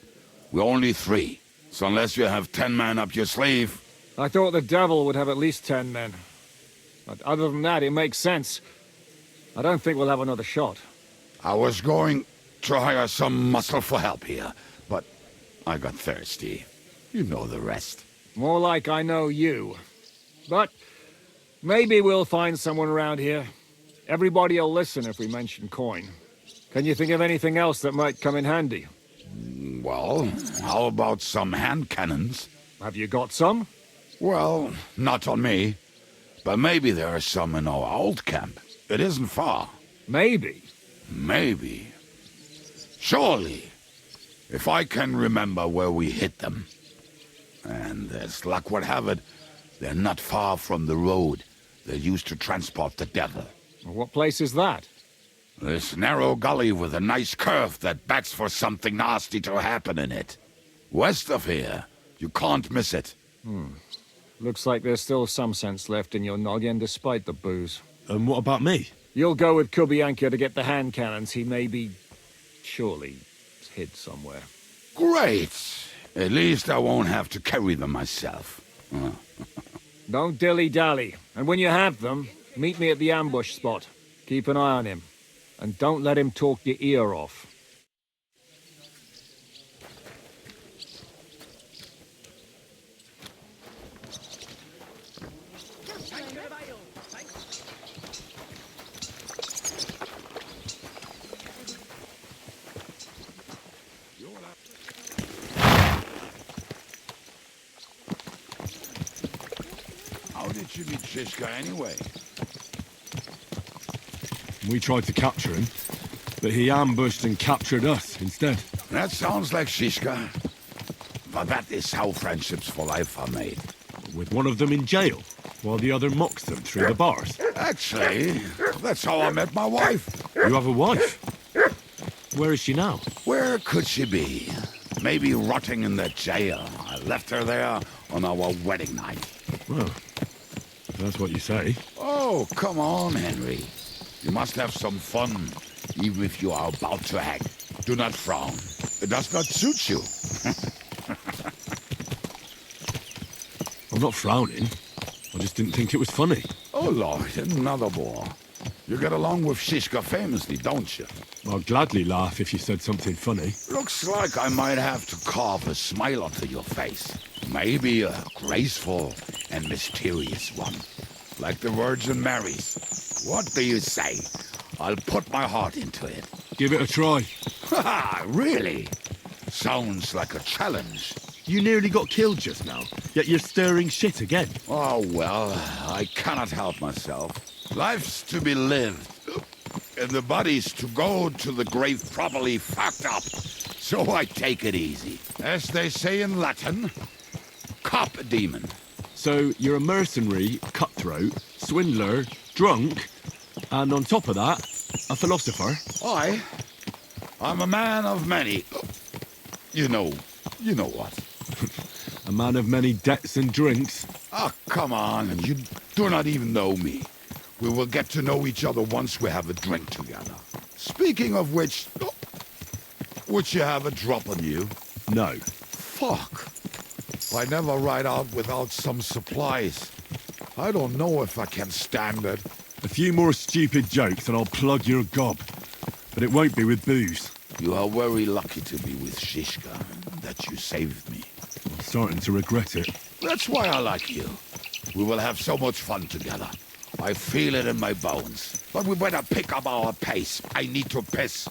[SPEAKER 17] We're only 3, so unless you have 10 men up your sleeve...
[SPEAKER 2] I thought the devil would have at least 10 men. But other than that, it makes sense. I don't think we'll have another shot.
[SPEAKER 17] I was going to hire some muscle for help here, but I got thirsty. You know the rest.
[SPEAKER 2] More like I know you. But maybe we'll find someone around here. Everybody will listen if we mention coin. Can you think of anything else that might come in handy?
[SPEAKER 17] Well, how about some hand cannons?
[SPEAKER 2] Have you got some?
[SPEAKER 17] Well, not on me. But maybe there are some in our old camp. It isn't far.
[SPEAKER 2] Maybe?
[SPEAKER 17] Maybe. Surely. If I can remember where we hit them. And as luck would have it, they're not far from the road they used to transport the devil.
[SPEAKER 2] What place is that?
[SPEAKER 17] This narrow gully with a nice curve that backs for something nasty to happen in it. West of here. You can't miss it.
[SPEAKER 2] Looks like there's still some sense left in your noggin despite the booze.
[SPEAKER 1] And what about me?
[SPEAKER 2] You'll go with Kubianka to get the hand cannons. He may be... surely hid somewhere.
[SPEAKER 17] Great! At least I won't have to carry them myself.
[SPEAKER 2] Don't dilly-dally. And when you have them, meet me at the ambush spot. Keep an eye on him. And don't let him talk your ear off.
[SPEAKER 17] How did you meet Shishka anyway?
[SPEAKER 1] We tried to capture him, but he ambushed and captured us instead.
[SPEAKER 17] That sounds like Shishka. But that is how friendships for life are made.
[SPEAKER 1] With one of them in jail, while the other mocks them through the bars.
[SPEAKER 17] Actually, that's how I met my wife.
[SPEAKER 1] You have a wife? Where is she now?
[SPEAKER 17] Where could she be? Maybe rotting in the jail. I left her there on our wedding night.
[SPEAKER 1] Well, if that's what you say.
[SPEAKER 17] Oh, come on, Henry. You must have some fun, even if you are about to hang. Do not frown. It does not suit you.
[SPEAKER 1] I'm not frowning. I just didn't think it was funny.
[SPEAKER 17] Oh, Lord, another bore. You get along with Shishka famously, don't you?
[SPEAKER 1] I'd gladly laugh if you said something funny.
[SPEAKER 17] Looks like I might have to carve a smile onto your face. Maybe a graceful and mysterious one, like the Virgin Mary's. What do you say? I'll put my heart into it.
[SPEAKER 1] Give it a try.
[SPEAKER 17] Ha! Really? Sounds like a challenge.
[SPEAKER 1] You nearly got killed just now, yet you're stirring shit again.
[SPEAKER 17] Oh, well, I cannot help myself. Life's to be lived, and the body's to go to the grave properly fucked up. So I take it easy. As they say in Latin, cop a demon.
[SPEAKER 1] So you're a mercenary, cutthroat, swindler, drunk, and on top of that, a philosopher?
[SPEAKER 17] I'm a man of many... You know what.
[SPEAKER 1] A man of many debts and drinks.
[SPEAKER 17] Ah, come on, you do not even know me. We will get to know each other once we have a drink together. Speaking of which, would you have a drop on you?
[SPEAKER 1] No.
[SPEAKER 17] Fuck. I never ride out without some supplies. I don't know if I can stand it.
[SPEAKER 1] A few more stupid jokes and I'll plug your gob. But it won't be with booze.
[SPEAKER 17] You are very lucky to be with Shishka, that you saved me.
[SPEAKER 1] I'm starting to regret it.
[SPEAKER 17] That's why I like you. We will have so much fun together. I feel it in my bones. But we better pick up our pace. I need to piss.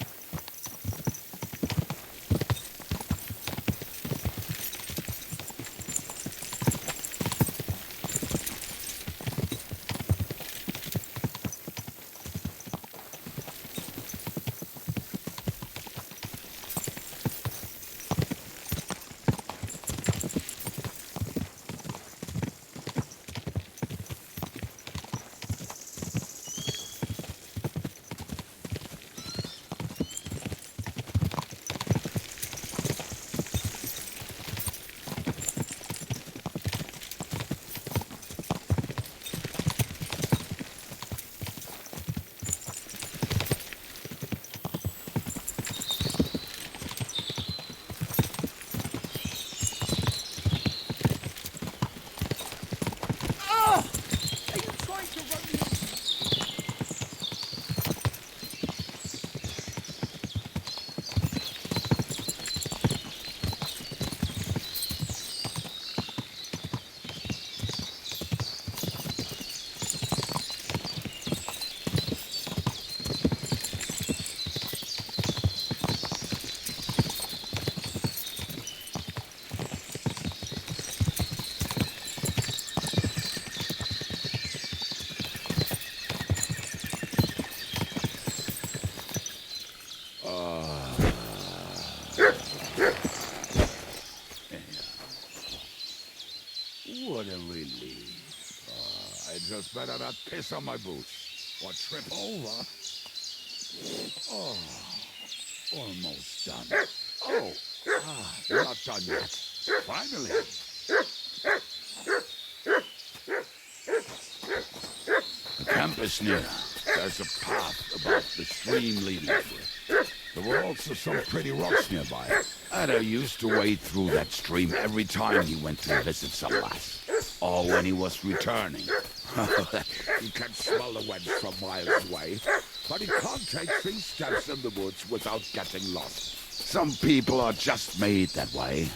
[SPEAKER 17] What a relief. I just better not piss on my boots or trip over. Oh, almost done. Oh, not done yet. Finally. The camp is near. There's a path above the stream leading to it. There were also some pretty rocks nearby. Ada used to wade through that stream every time he went to visit some lass. Or when he was returning. He can smell the wench from miles away, but he can't take 3 steps in the woods without getting lost. Some people are just made that way.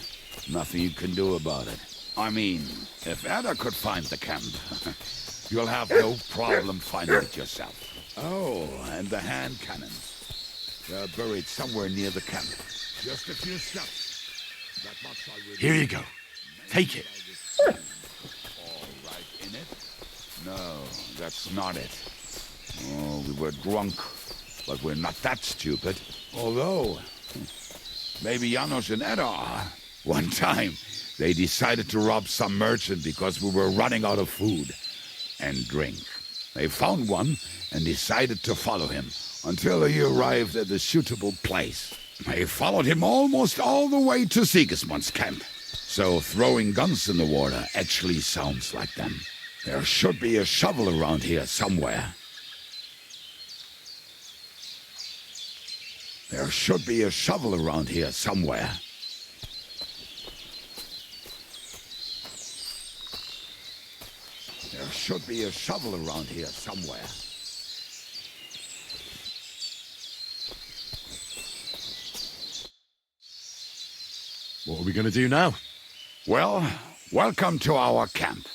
[SPEAKER 17] Nothing you can do about it. I mean, if Ada could find the camp, you'll have no problem finding it yourself. Oh, and the hand cannons. They're buried somewhere near the camp. Just a few steps. That much I really...
[SPEAKER 1] Here you go. Take it.
[SPEAKER 17] All right in it? No, that's not it. Oh, we were drunk, but we're not that stupid. Although, maybe Janos and Edda are. One time, they decided to rob some merchant because we were running out of food and drink. They found one and decided to follow him until he arrived at a suitable place. They followed him almost all the way to Sigismund's camp. So throwing guns in the water actually sounds like them. There should be a shovel around here somewhere. There should be a shovel around here somewhere. There should be a shovel around here somewhere.
[SPEAKER 1] What are we going to do now?
[SPEAKER 17] Well, Welcome to our camp.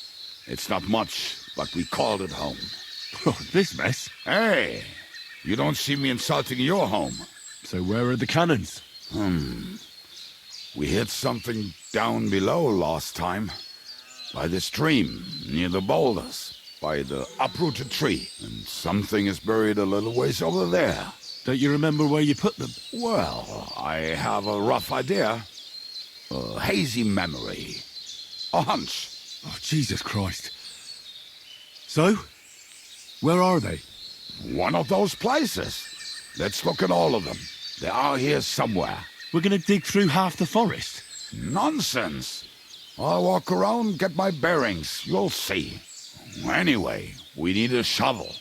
[SPEAKER 17] It's not much, but we called it home.
[SPEAKER 1] Oh, this mess?
[SPEAKER 17] Hey, you don't see me insulting your home.
[SPEAKER 1] So where are the cannons?
[SPEAKER 17] We hit something down below last time. By the stream, near the boulders, by the uprooted tree. And something is buried a little ways over there.
[SPEAKER 1] Don't you remember where you put them?
[SPEAKER 17] Well, I have a rough idea. A hazy memory. A hunch.
[SPEAKER 1] Oh, Jesus Christ. So? Where are they?
[SPEAKER 17] One of those places. Let's look at all of them. They are here somewhere.
[SPEAKER 1] We're gonna dig through half the forest.
[SPEAKER 17] Nonsense. I'll walk around, get my bearings. You'll see. Anyway, we need a shovel.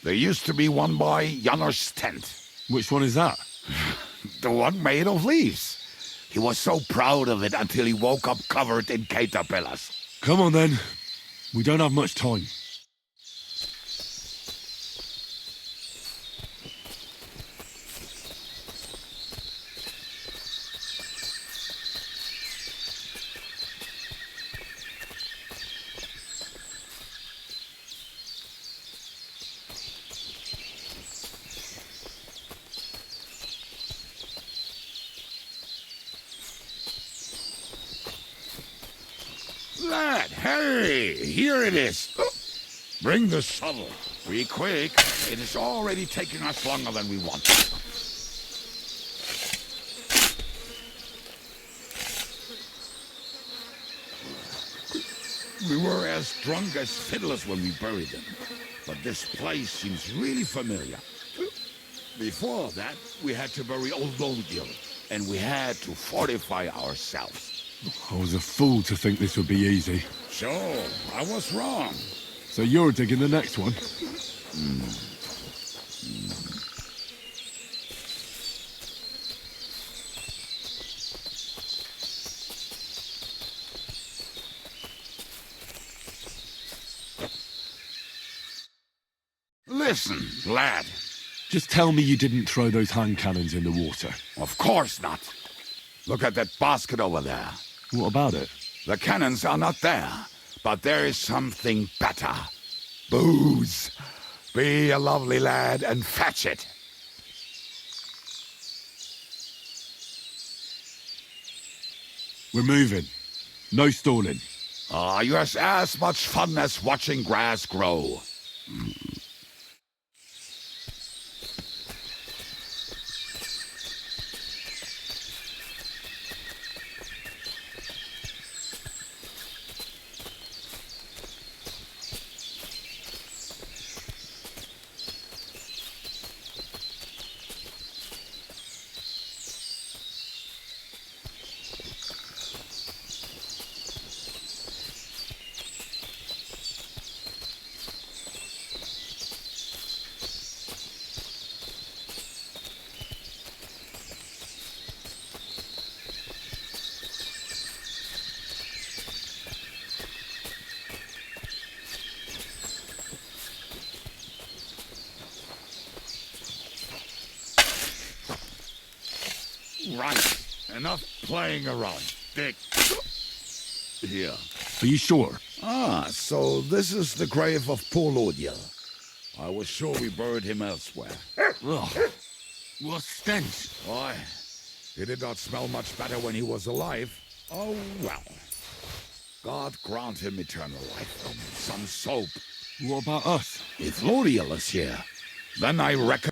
[SPEAKER 17] There used to be one by Janner's tent.
[SPEAKER 1] Which one is that?
[SPEAKER 17] The one made of leaves. He was so proud of it until he woke up covered in caterpillars.
[SPEAKER 1] Come on then. We don't have much time.
[SPEAKER 17] Lad, hey, here it is. Bring the shovel. Be quick. It is already taking us longer than we want. We were as drunk as fiddlers when we buried them. But this place seems really familiar. Before that, we had to bury old Lodil, and we had to fortify ourselves.
[SPEAKER 1] I was a fool to think this would be easy.
[SPEAKER 17] Sure, I was wrong.
[SPEAKER 1] So you're digging the next one?
[SPEAKER 17] Listen, lad.
[SPEAKER 1] Just tell me you didn't throw those hand cannons in the water.
[SPEAKER 17] Of course not. Look at that basket over there.
[SPEAKER 1] What about it?
[SPEAKER 17] The cannons are not there, but there is something better. Booze. Be a lovely lad and fetch it.
[SPEAKER 1] We're moving. No stalling.
[SPEAKER 17] You have as much fun as watching grass grow. Right. Enough playing around. Dick. Here.
[SPEAKER 1] Are you sure?
[SPEAKER 17] So this is the grave of poor Lodil. I was sure we buried him elsewhere.
[SPEAKER 1] Ugh. What stench?
[SPEAKER 17] Why? He did not smell much better when he was alive. Oh, well. God grant him eternal life and some soap.
[SPEAKER 1] What about us?
[SPEAKER 17] If Lodil is here, then I reckon...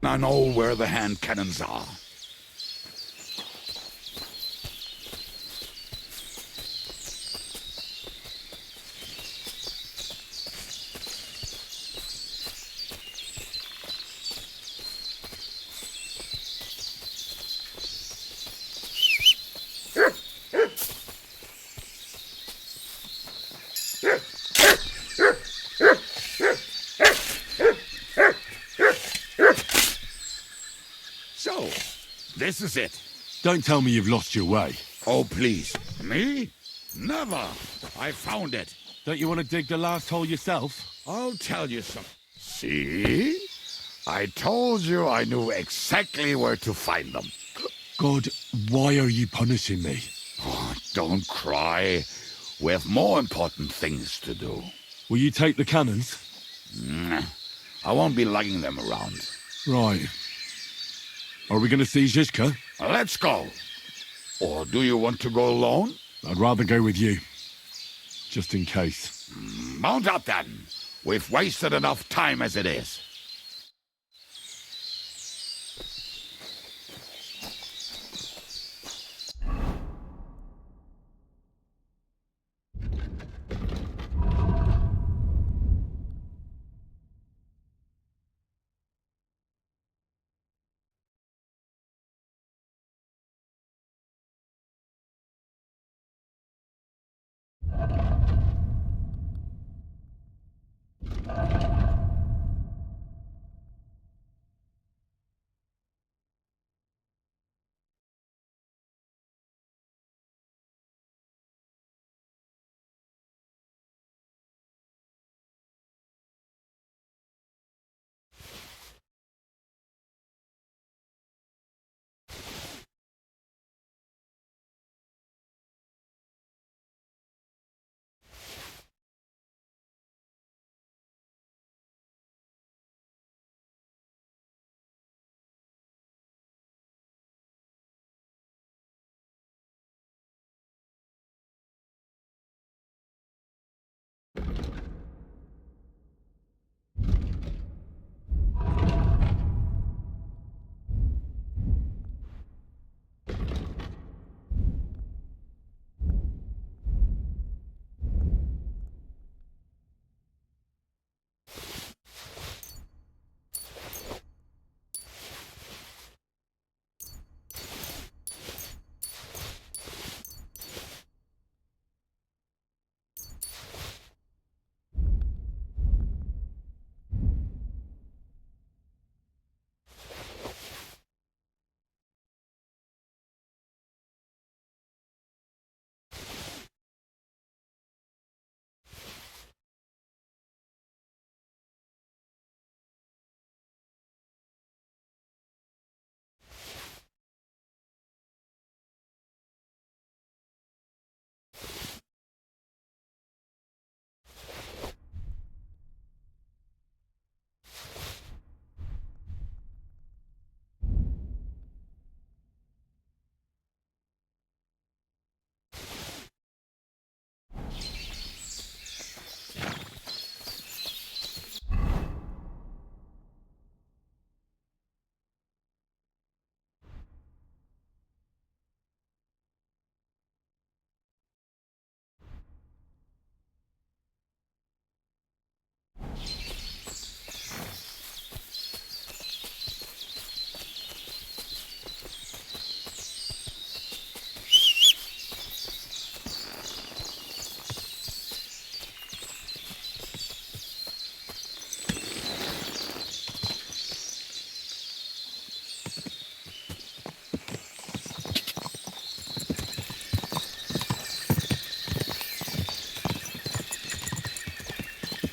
[SPEAKER 17] I know where the hand cannons are. This is it.
[SPEAKER 1] Don't tell me you've lost your way.
[SPEAKER 17] Oh, please. Me? Never. I found it.
[SPEAKER 1] Don't you want to dig the last hole yourself?
[SPEAKER 17] I'll tell you something. See? I told you I knew exactly where to find them.
[SPEAKER 1] God, why are you punishing me?
[SPEAKER 17] Oh, don't cry. We have more important things to do.
[SPEAKER 1] Will you take the cannons?
[SPEAKER 17] I won't be lugging them around.
[SPEAKER 1] Right. Are we going to see Zizka?
[SPEAKER 17] Let's go. Or do you want to go alone?
[SPEAKER 1] I'd rather go with you. Just in case.
[SPEAKER 17] Mount up then. We've wasted enough time as it is.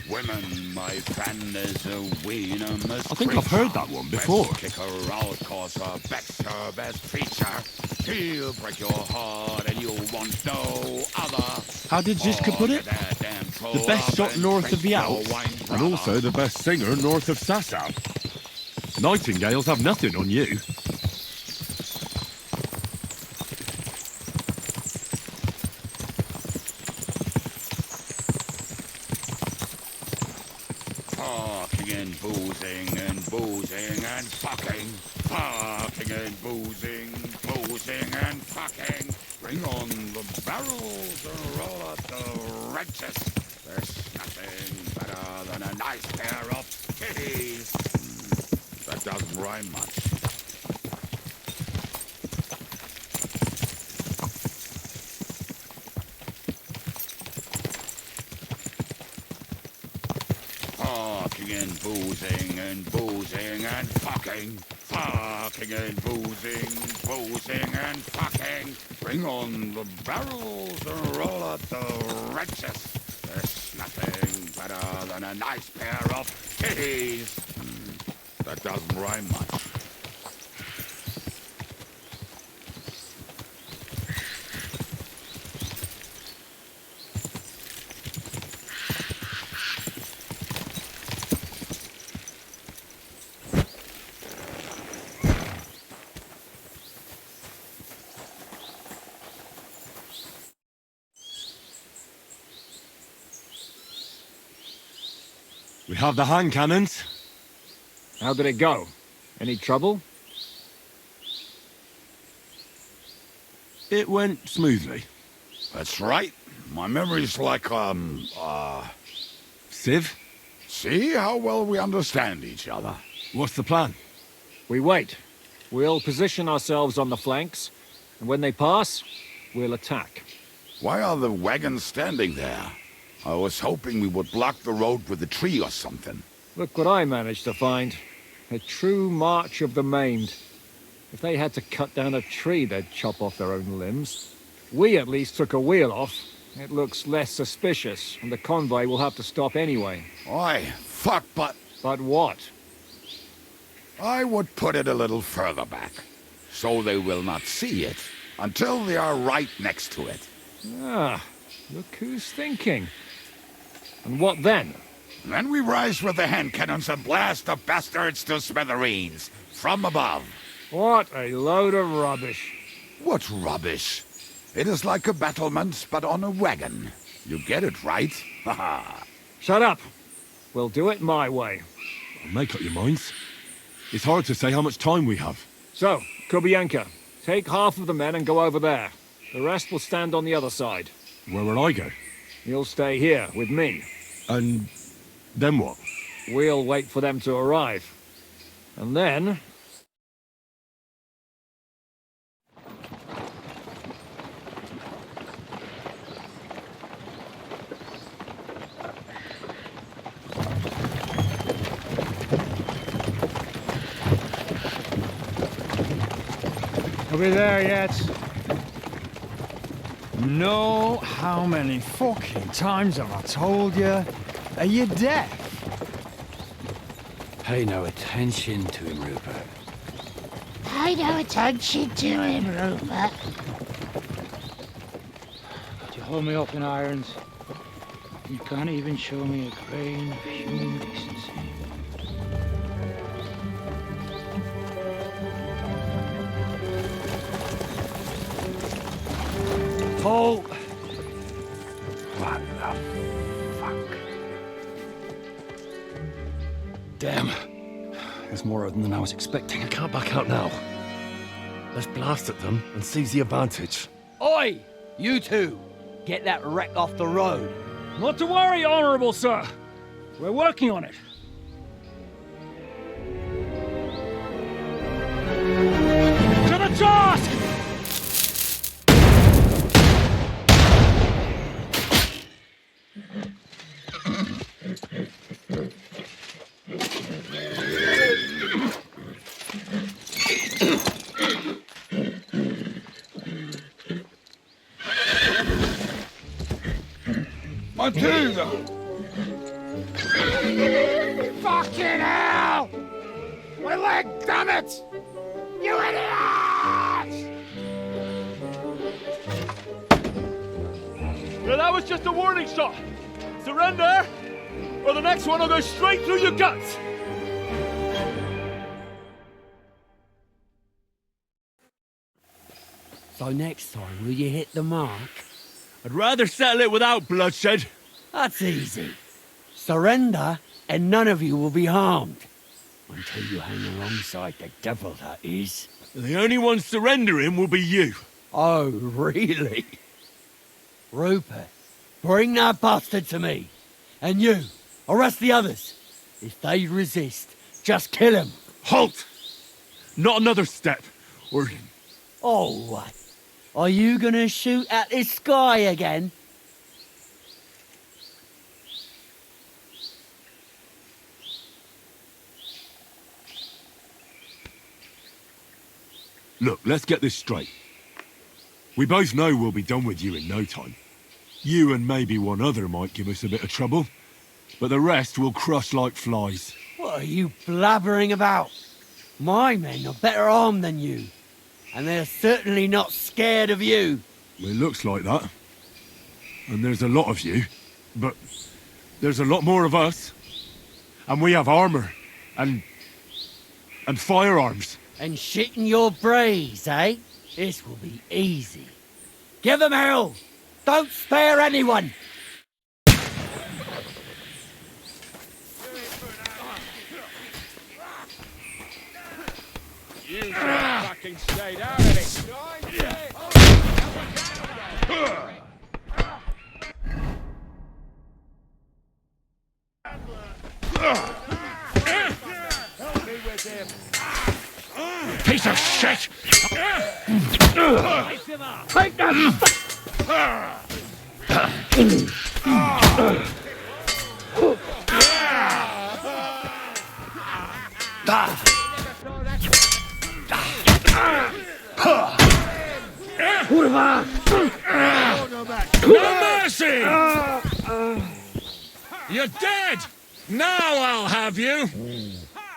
[SPEAKER 17] Women, my friend, is a wiener
[SPEAKER 1] I think I've heard that one before.
[SPEAKER 17] Kick her out, cause her back's her best feature. He'll break your heart and you want no other.
[SPEAKER 1] How did Zizka put it? The best shot north of the Alps, and also the best singer north of Sasau. Nightingales have nothing on you.
[SPEAKER 17] Parking and boozing and boozing and fucking. Parking and boozing, boozing and fucking. Bring on the barrels and roll out the wrenches. There's nothing better than a nice pair of titties. That doesn't rhyme much. Parking and boozing and fucking. Fucking and boozing and fucking. Bring on the barrels and roll out the wrenches. There's nothing better than a nice pair of titties. That doesn't rhyme much.
[SPEAKER 1] We have the hand cannons.
[SPEAKER 7] How did it go? Any trouble?
[SPEAKER 1] It went smoothly.
[SPEAKER 17] That's right. My memory's like,
[SPEAKER 1] Civ?
[SPEAKER 17] See how well we understand each other.
[SPEAKER 1] What's the plan?
[SPEAKER 7] We wait. We'll position ourselves on the flanks, and when they pass, we'll attack.
[SPEAKER 17] Why are the wagons standing there? I was hoping we would block the road with a tree or something.
[SPEAKER 7] Look what I managed to find. A true march of the maimed. If they had to cut down a tree, they'd chop off their own limbs. We at least took a wheel off. It looks less suspicious, and the convoy will have to stop anyway.
[SPEAKER 17] Oi, fuck, but...
[SPEAKER 7] But what?
[SPEAKER 17] I would put it a little further back, so they will not see it until they are right next to it.
[SPEAKER 7] Ah, look who's thinking. And what then?
[SPEAKER 17] Then we rise with the hand cannons and blast the bastards to smithereens, from above.
[SPEAKER 7] What a load of rubbish.
[SPEAKER 17] What rubbish? It is like a battlement, but on a wagon. You get it, right? Haha.
[SPEAKER 7] Shut up. We'll do it my way.
[SPEAKER 1] Make up your minds. It's hard to say how much time we have.
[SPEAKER 7] So, Kubienka, take half of the men and go over there. The rest will stand on the other side.
[SPEAKER 1] Where will I go?
[SPEAKER 7] You'll stay here with me.
[SPEAKER 1] And then what?
[SPEAKER 7] We'll wait for them to arrive. And then...
[SPEAKER 12] Are we there yet? No, how many fucking times have I told you? Are you deaf?
[SPEAKER 19] Pay no attention to him, Rupert.
[SPEAKER 6] Pay no attention to him, Rupert.
[SPEAKER 20] Could you hold me up in irons? You can't even show me a grain of human decency.
[SPEAKER 2] Paul!
[SPEAKER 19] What the fuck?
[SPEAKER 2] Damn. There's more of them than I was expecting.
[SPEAKER 21] I can't back out now. Let's blast at them and seize the advantage.
[SPEAKER 5] Oi! You two! Get that wreck off the road.
[SPEAKER 2] Not to worry, Honorable Sir. We're working on it. To the task!
[SPEAKER 17] Matilda!
[SPEAKER 6] Fucking hell! My leg, damn it! You idiots!
[SPEAKER 1] Well, that was just a warning shot. Surrender, or the next one will go straight through your guts.
[SPEAKER 5] So next time, will you hit the mark?
[SPEAKER 1] I'd rather settle it without bloodshed.
[SPEAKER 5] That's easy. Surrender, and none of you will be harmed. Until you hang alongside the devil, that is.
[SPEAKER 1] The only one surrendering will be you.
[SPEAKER 5] Oh, really? Rupert, bring that bastard to me. And you, arrest the others. If they resist, just kill them.
[SPEAKER 1] Halt! Not another step, or...
[SPEAKER 5] Oh, what? Are you gonna shoot at the sky again?
[SPEAKER 1] Look, let's get this straight. We both know we'll be done with you in no time. You and maybe one other might give us a bit of trouble, but the rest will crush like flies.
[SPEAKER 5] What are you blabbering about? My men are better armed than you, and they're certainly not scared of you.
[SPEAKER 1] It looks like that. And there's a lot of you, but there's a lot more of us. And we have armor, and firearms.
[SPEAKER 5] And shit in your brains, eh? This will be easy. Give them hell! Don't spare anyone!
[SPEAKER 7] You should have fucking stayed out of it.
[SPEAKER 1] Piece of shit!
[SPEAKER 5] Take them!
[SPEAKER 1] No mercy! You're dead! Now I'll have you! Fuck!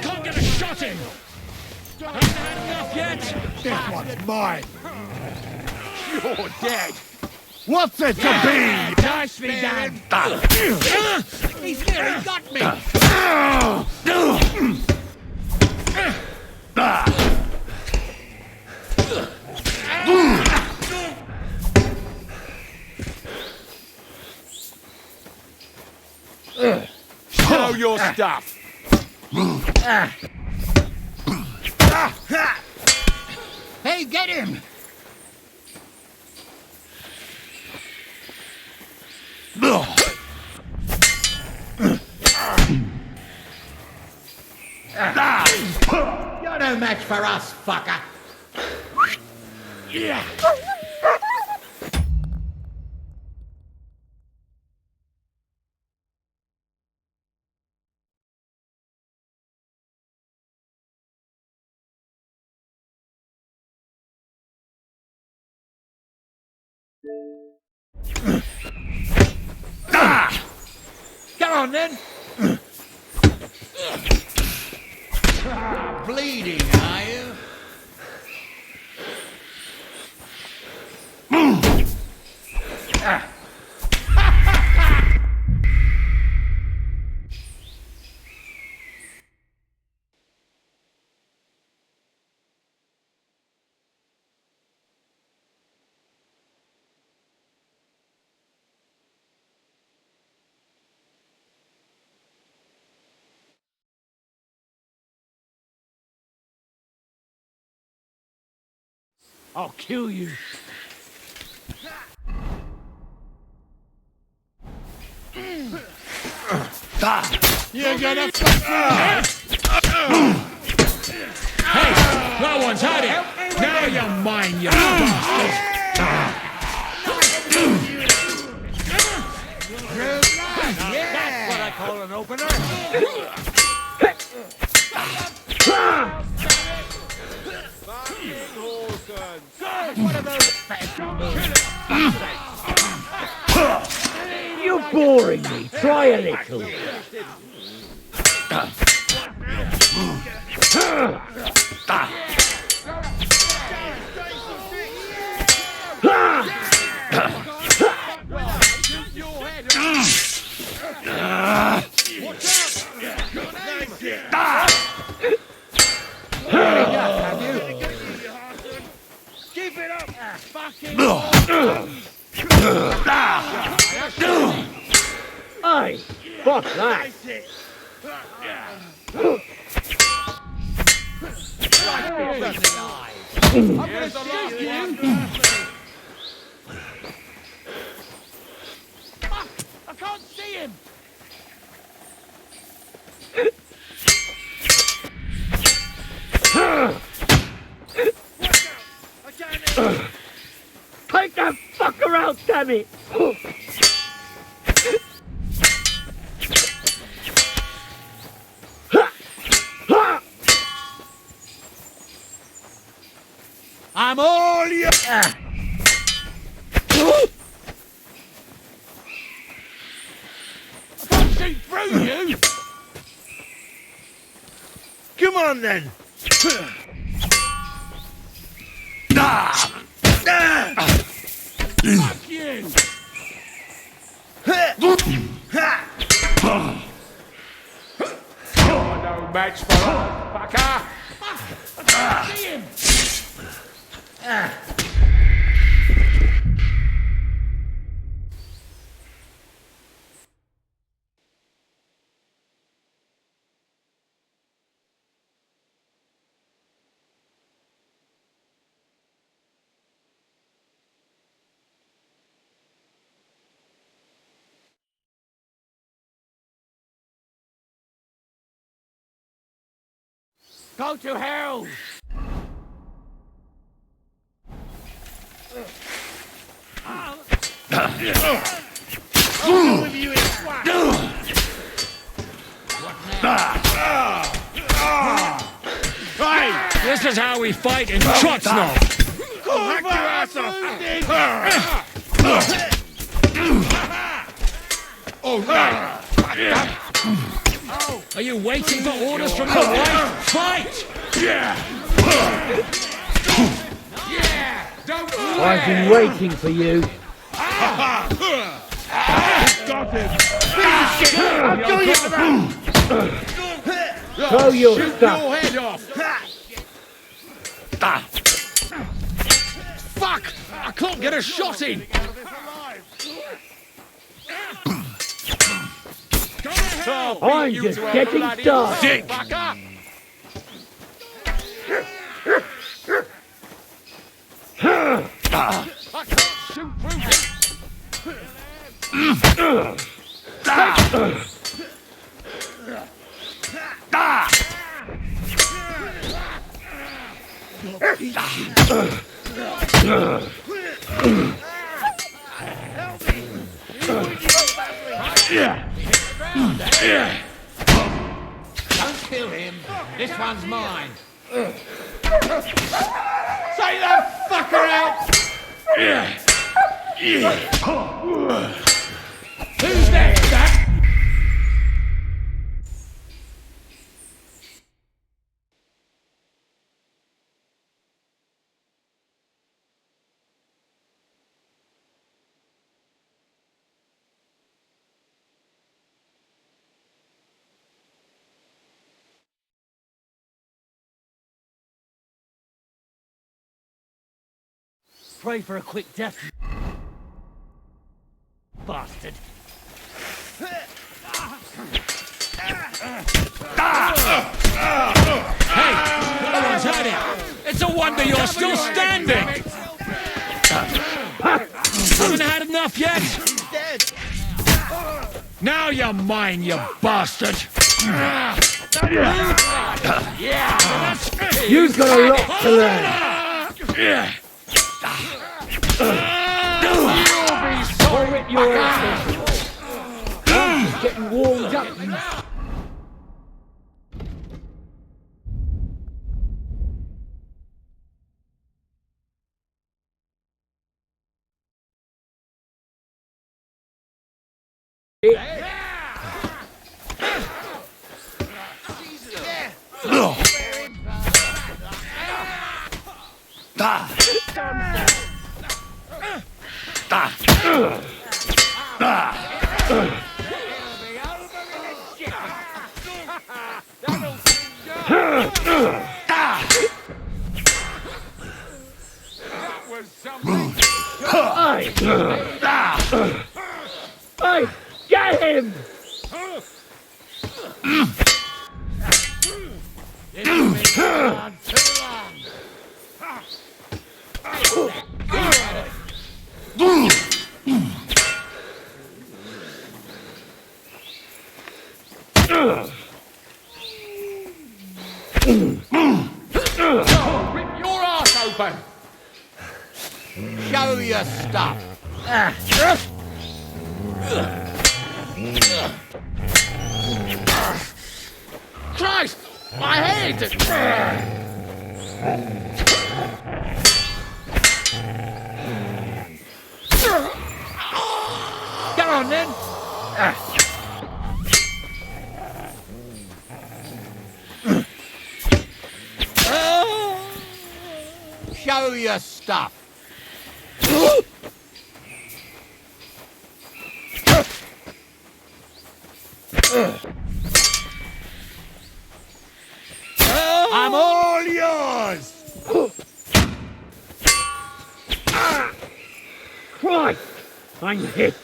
[SPEAKER 1] Can't get a shot in! Haven't had enough yet?
[SPEAKER 13] This one's mine.
[SPEAKER 1] You're dead!
[SPEAKER 13] What's it to be?
[SPEAKER 7] Nicely done.
[SPEAKER 13] He's nearly got me.
[SPEAKER 1] Show your stuff!
[SPEAKER 13] Hey, get him!
[SPEAKER 10] You're no match for us, fucker.
[SPEAKER 13] Yeah.
[SPEAKER 10] Come on, then. Bleeding, are you?
[SPEAKER 5] I'll kill you.
[SPEAKER 13] You're gonna
[SPEAKER 1] Hey! That one's had it! Now you're mine, you bastard!
[SPEAKER 5] That's what I call an opener. You're boring me. Try a little.
[SPEAKER 7] Keep it up! Fucking...
[SPEAKER 5] Aye, fuck that.
[SPEAKER 7] I'm gonna shoot you! Fuck! I can't see him!
[SPEAKER 5] Take that fucker out, damn it! I'm all you. I can't see through you. Come on then. Fuck you. You're no match for us, fucker. See him. Go to hell! I'll go with you in swat!
[SPEAKER 2] Hey, this is how we fight in Trotznov!
[SPEAKER 5] Go hack your ass off! Oh,
[SPEAKER 2] Are you waiting for orders from your wife? Fight!
[SPEAKER 5] Yeah! Yeah! Don't
[SPEAKER 20] I've been waiting for you.
[SPEAKER 5] Got him! I'll kill you for that!
[SPEAKER 20] Throw your
[SPEAKER 5] Shoot
[SPEAKER 20] stuff.
[SPEAKER 5] your head off! Fuck! I can't get a shot in!
[SPEAKER 20] I'm just getting started.
[SPEAKER 5] Dick! I can't shoot
[SPEAKER 10] Don't kill him. This one's mine.
[SPEAKER 5] Take that fucker out! Who's next, Jack? Pray for a quick death. Bastard.
[SPEAKER 2] Hey, no one's had it! It's a wonder you're still standing! Haven't had enough yet? Now you're mine, you bastard!
[SPEAKER 20] You've got a lot to learn. I'll rip your ass off. I'm just getting warmed up. Hey, get him!
[SPEAKER 10] Rip your ass open! Show your stuff! Christ! My head!
[SPEAKER 5] on then!
[SPEAKER 10] Show your stuff.
[SPEAKER 5] I'm all yours!
[SPEAKER 20] Christ! I'm hit.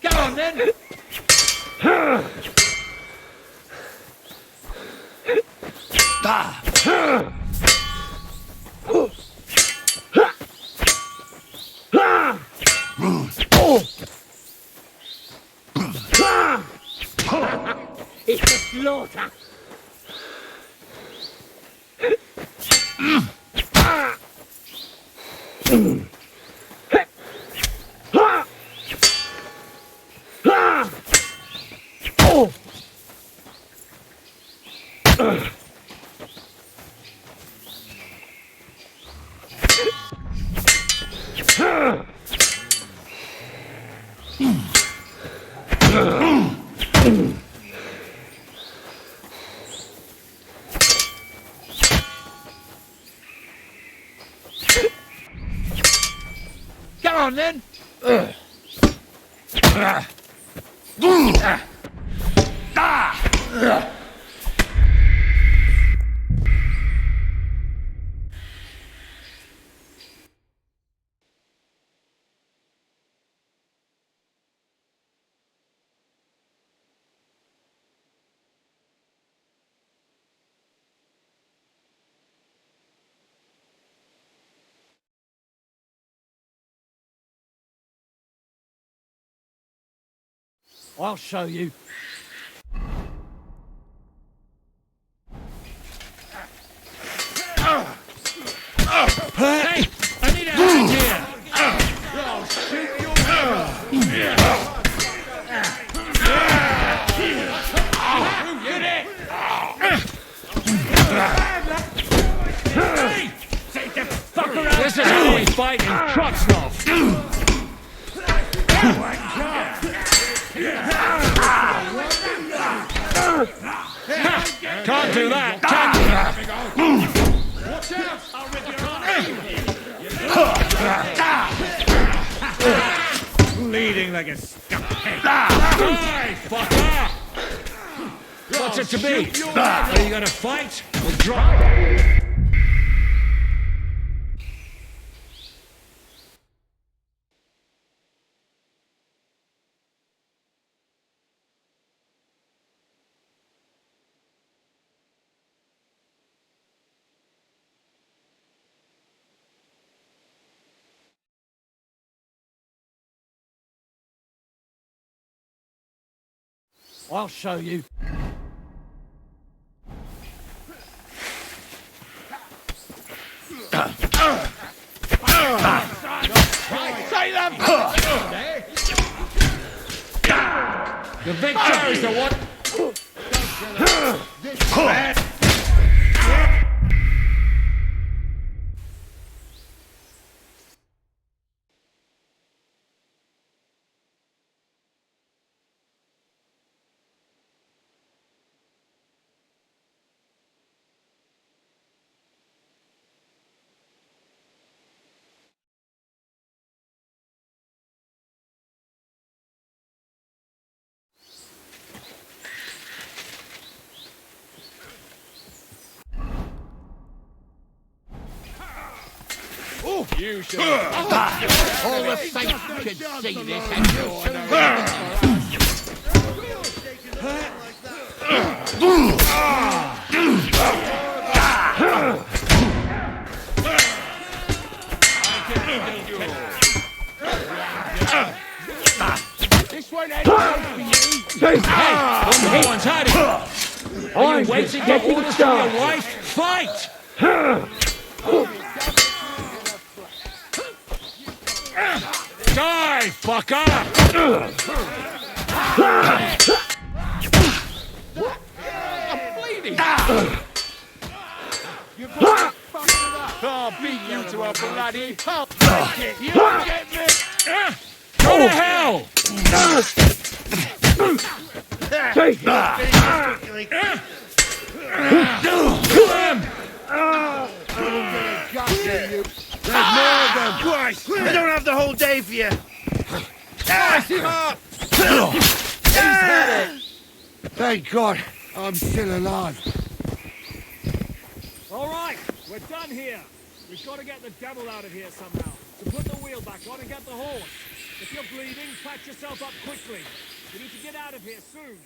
[SPEAKER 5] Go on then!
[SPEAKER 20] It's a slaughter.
[SPEAKER 5] Go on then! I'll show you.
[SPEAKER 20] Hey! I need a hand here!
[SPEAKER 5] I'll shoot your
[SPEAKER 20] Take the fucker out! This is how we fight in Trotznov! Can't do that, can you?
[SPEAKER 5] Watch out! I'll rip your
[SPEAKER 20] Bleeding like a scumphead. Die, fucker! What's it to be? Are you gonna fight or drop?
[SPEAKER 5] I'll show you.
[SPEAKER 20] Say them! The victor is the one.
[SPEAKER 10] You should. All the saints should see this, and you'll soon
[SPEAKER 20] Hey, no one's had it. Are you waiting for orders from your wife? Fight! Die, fucker! I'm bleeding! I'll beat you to a bloody pulp! You get me! Go to hell!
[SPEAKER 13] Take
[SPEAKER 20] Kill him!
[SPEAKER 13] There's more of them! Christ! I don't have the whole day for you!
[SPEAKER 20] Slice him up!
[SPEAKER 13] He's had it! Thank God, I'm still alive.
[SPEAKER 2] All right, we're done here. We've got to get the devil out of here somehow. So put the wheel back on and get the horse. If you're bleeding, patch yourself up quickly. We need to get out of here soon.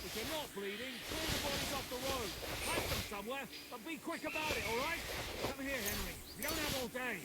[SPEAKER 2] If you're not bleeding, clear the bodies off the road. Hide them somewhere, but be quick about it, all right? Come here, Henry. We don't have all day.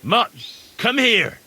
[SPEAKER 21] Mutt, come here.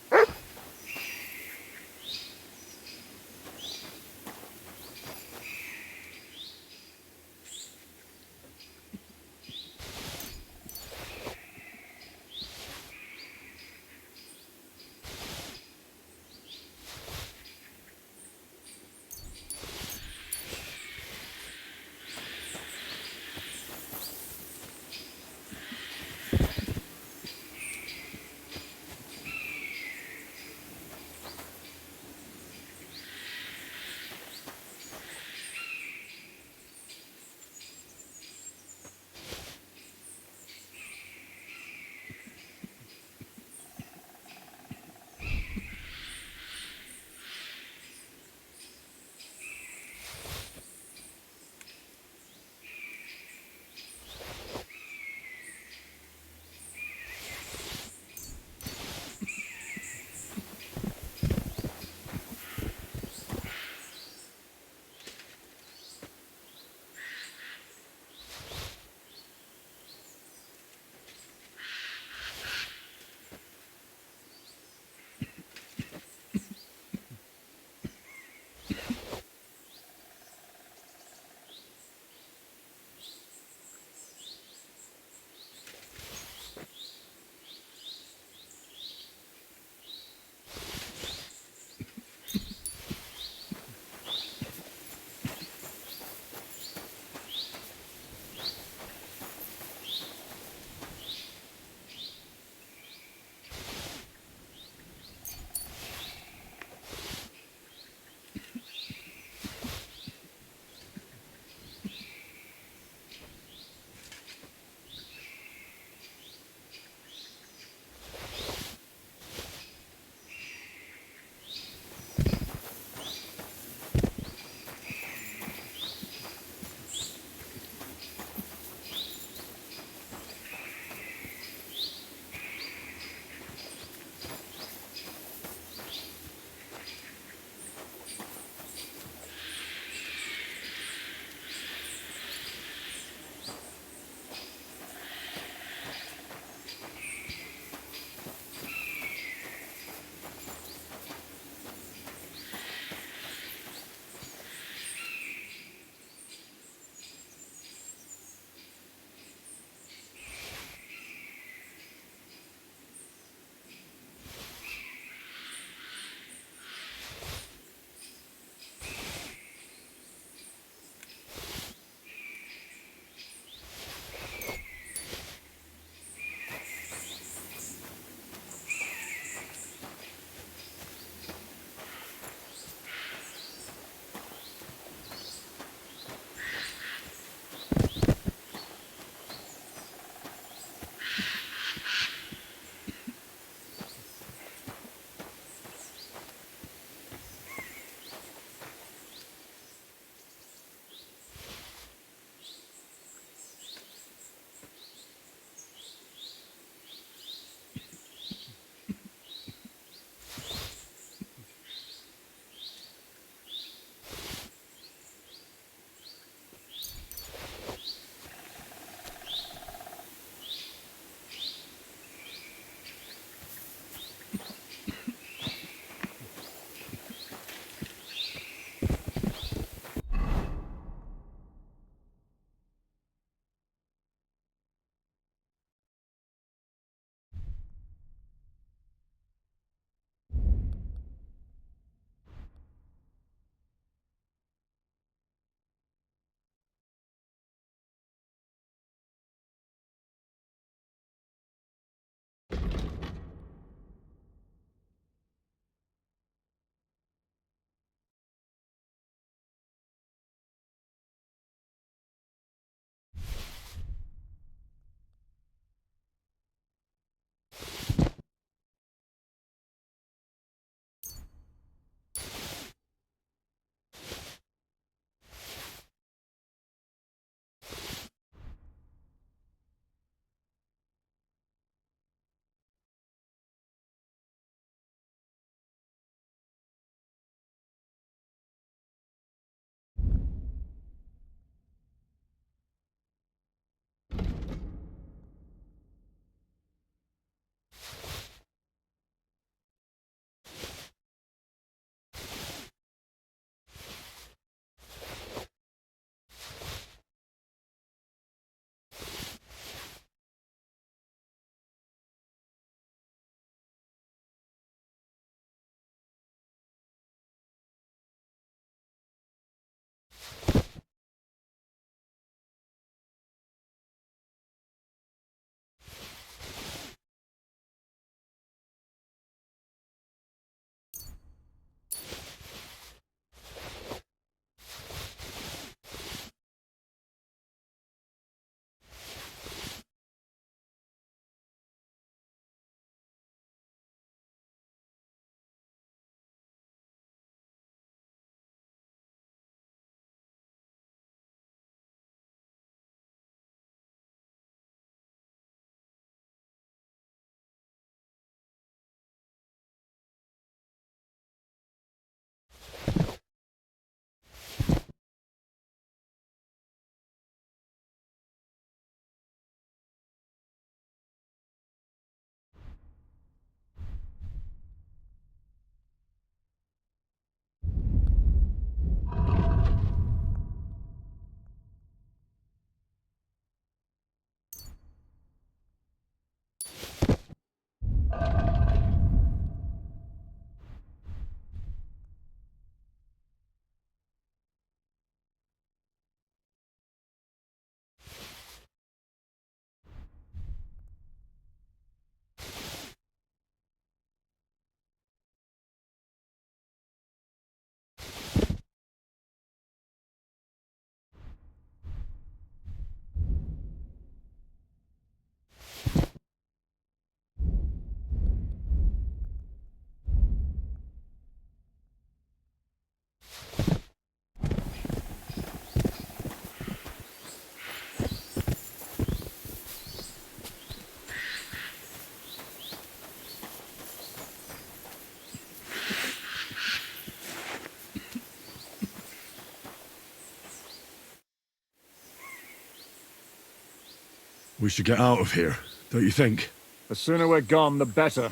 [SPEAKER 1] We should get out of here, don't you think?
[SPEAKER 7] The sooner we're gone, the better.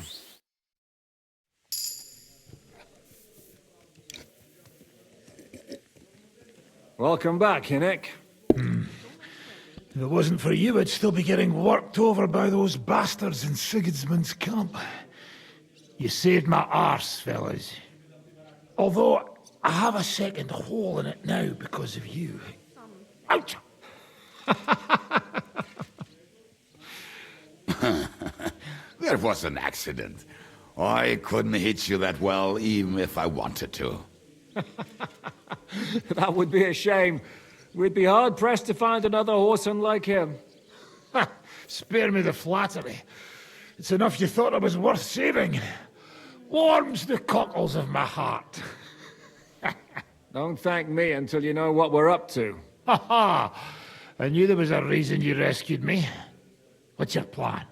[SPEAKER 7] Welcome back, Hinnick.
[SPEAKER 14] If it wasn't for you, I'd still be getting worked over by those bastards in Sigismund's camp. You saved my arse, fellas. Although, I have a second hole in it now because of you. Ouch!
[SPEAKER 17] That was an accident. I couldn't hit you that well, even if I wanted to.
[SPEAKER 7] That would be a shame. We'd be hard-pressed to find another horseman like him.
[SPEAKER 14] Spare me the flattery. It's enough you thought I was worth saving. Warms the cockles of my heart.
[SPEAKER 7] Don't thank me until you know what we're up to.
[SPEAKER 14] Ha ha! I knew there was a reason you rescued me. What's your plan?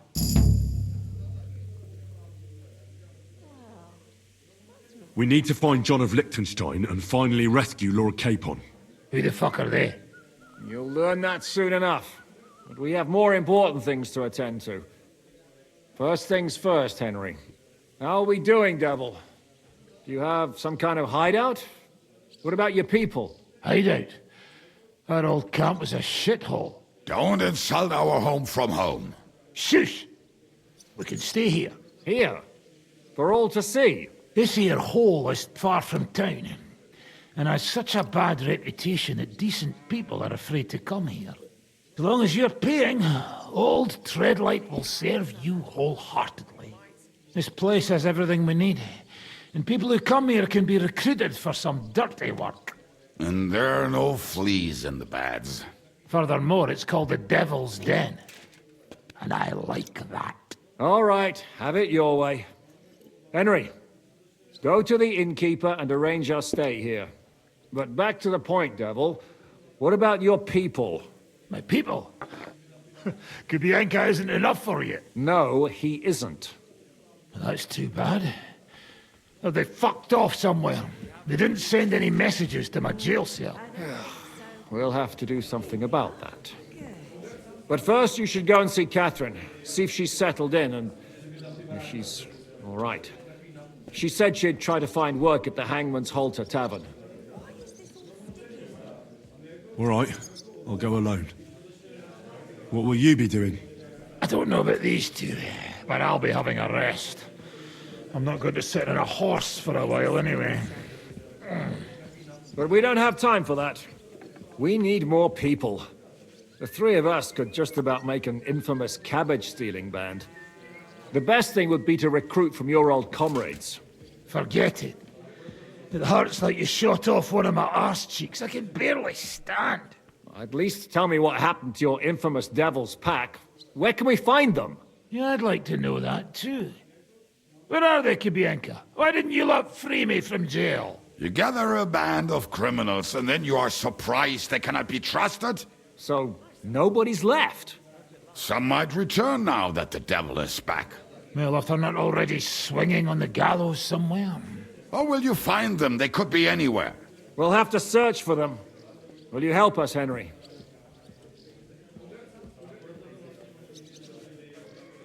[SPEAKER 1] We need to find John of Liechtenstein and finally rescue Lord Capon.
[SPEAKER 14] Who the fuck are they?
[SPEAKER 7] You'll learn that soon enough. But we have more important things to attend to. First things first, Henry. How are we doing, Devil? Do you have some kind of hideout? What about your people?
[SPEAKER 14] Hideout? That old camp was a shithole.
[SPEAKER 17] Don't insult our home from home.
[SPEAKER 14] Shush! We can stay here.
[SPEAKER 7] Here? For all to see?
[SPEAKER 14] This here hole is far from town, and has such a bad reputation that decent people are afraid to come here. As long as you're paying, old Treadlight will serve you wholeheartedly. This place has everything we need, and people who come here can be recruited for some dirty work.
[SPEAKER 17] And there are no fleas in the beds.
[SPEAKER 14] Furthermore, it's called the Devil's Den, and I like that.
[SPEAKER 7] All right, have it your way. Henry, go to the innkeeper and arrange our stay here. But back to the point, Devil. What about your people?
[SPEAKER 14] My people? Kubienka isn't enough for you.
[SPEAKER 7] No, he isn't.
[SPEAKER 14] That's too bad. Oh, they fucked off somewhere. They didn't send any messages to my jail cell.
[SPEAKER 7] We'll have to do something about that. But first you should go and see Catherine. See if she's settled in and if she's all right. She said she'd try to find work at the Hangman's Halter Tavern.
[SPEAKER 1] All right, I'll go alone. What will you be doing?
[SPEAKER 14] I don't know about these two, but I'll be having a rest. I'm not going to sit on a horse for a while anyway.
[SPEAKER 7] But we don't have time for that. We need more people. The three of us could just about make an infamous cabbage-stealing band. The best thing would be to recruit from your old comrades.
[SPEAKER 14] Forget it. It hurts like you shot off one of my arse cheeks. I can barely stand.
[SPEAKER 7] At least tell me what happened to your infamous Devil's Pack. Where can we find them?
[SPEAKER 14] Yeah, I'd like to know that too. Where are they, Kubienka? Why didn't you lot free me from jail?
[SPEAKER 17] You gather a band of criminals and then you are surprised they cannot be trusted?
[SPEAKER 7] So, nobody's left?
[SPEAKER 17] Some might return now that the devil is back.
[SPEAKER 14] Well, if they're not already swinging on the gallows somewhere.
[SPEAKER 17] How will you find them? They could be anywhere.
[SPEAKER 7] We'll have to search for them. Will you help us, Henry?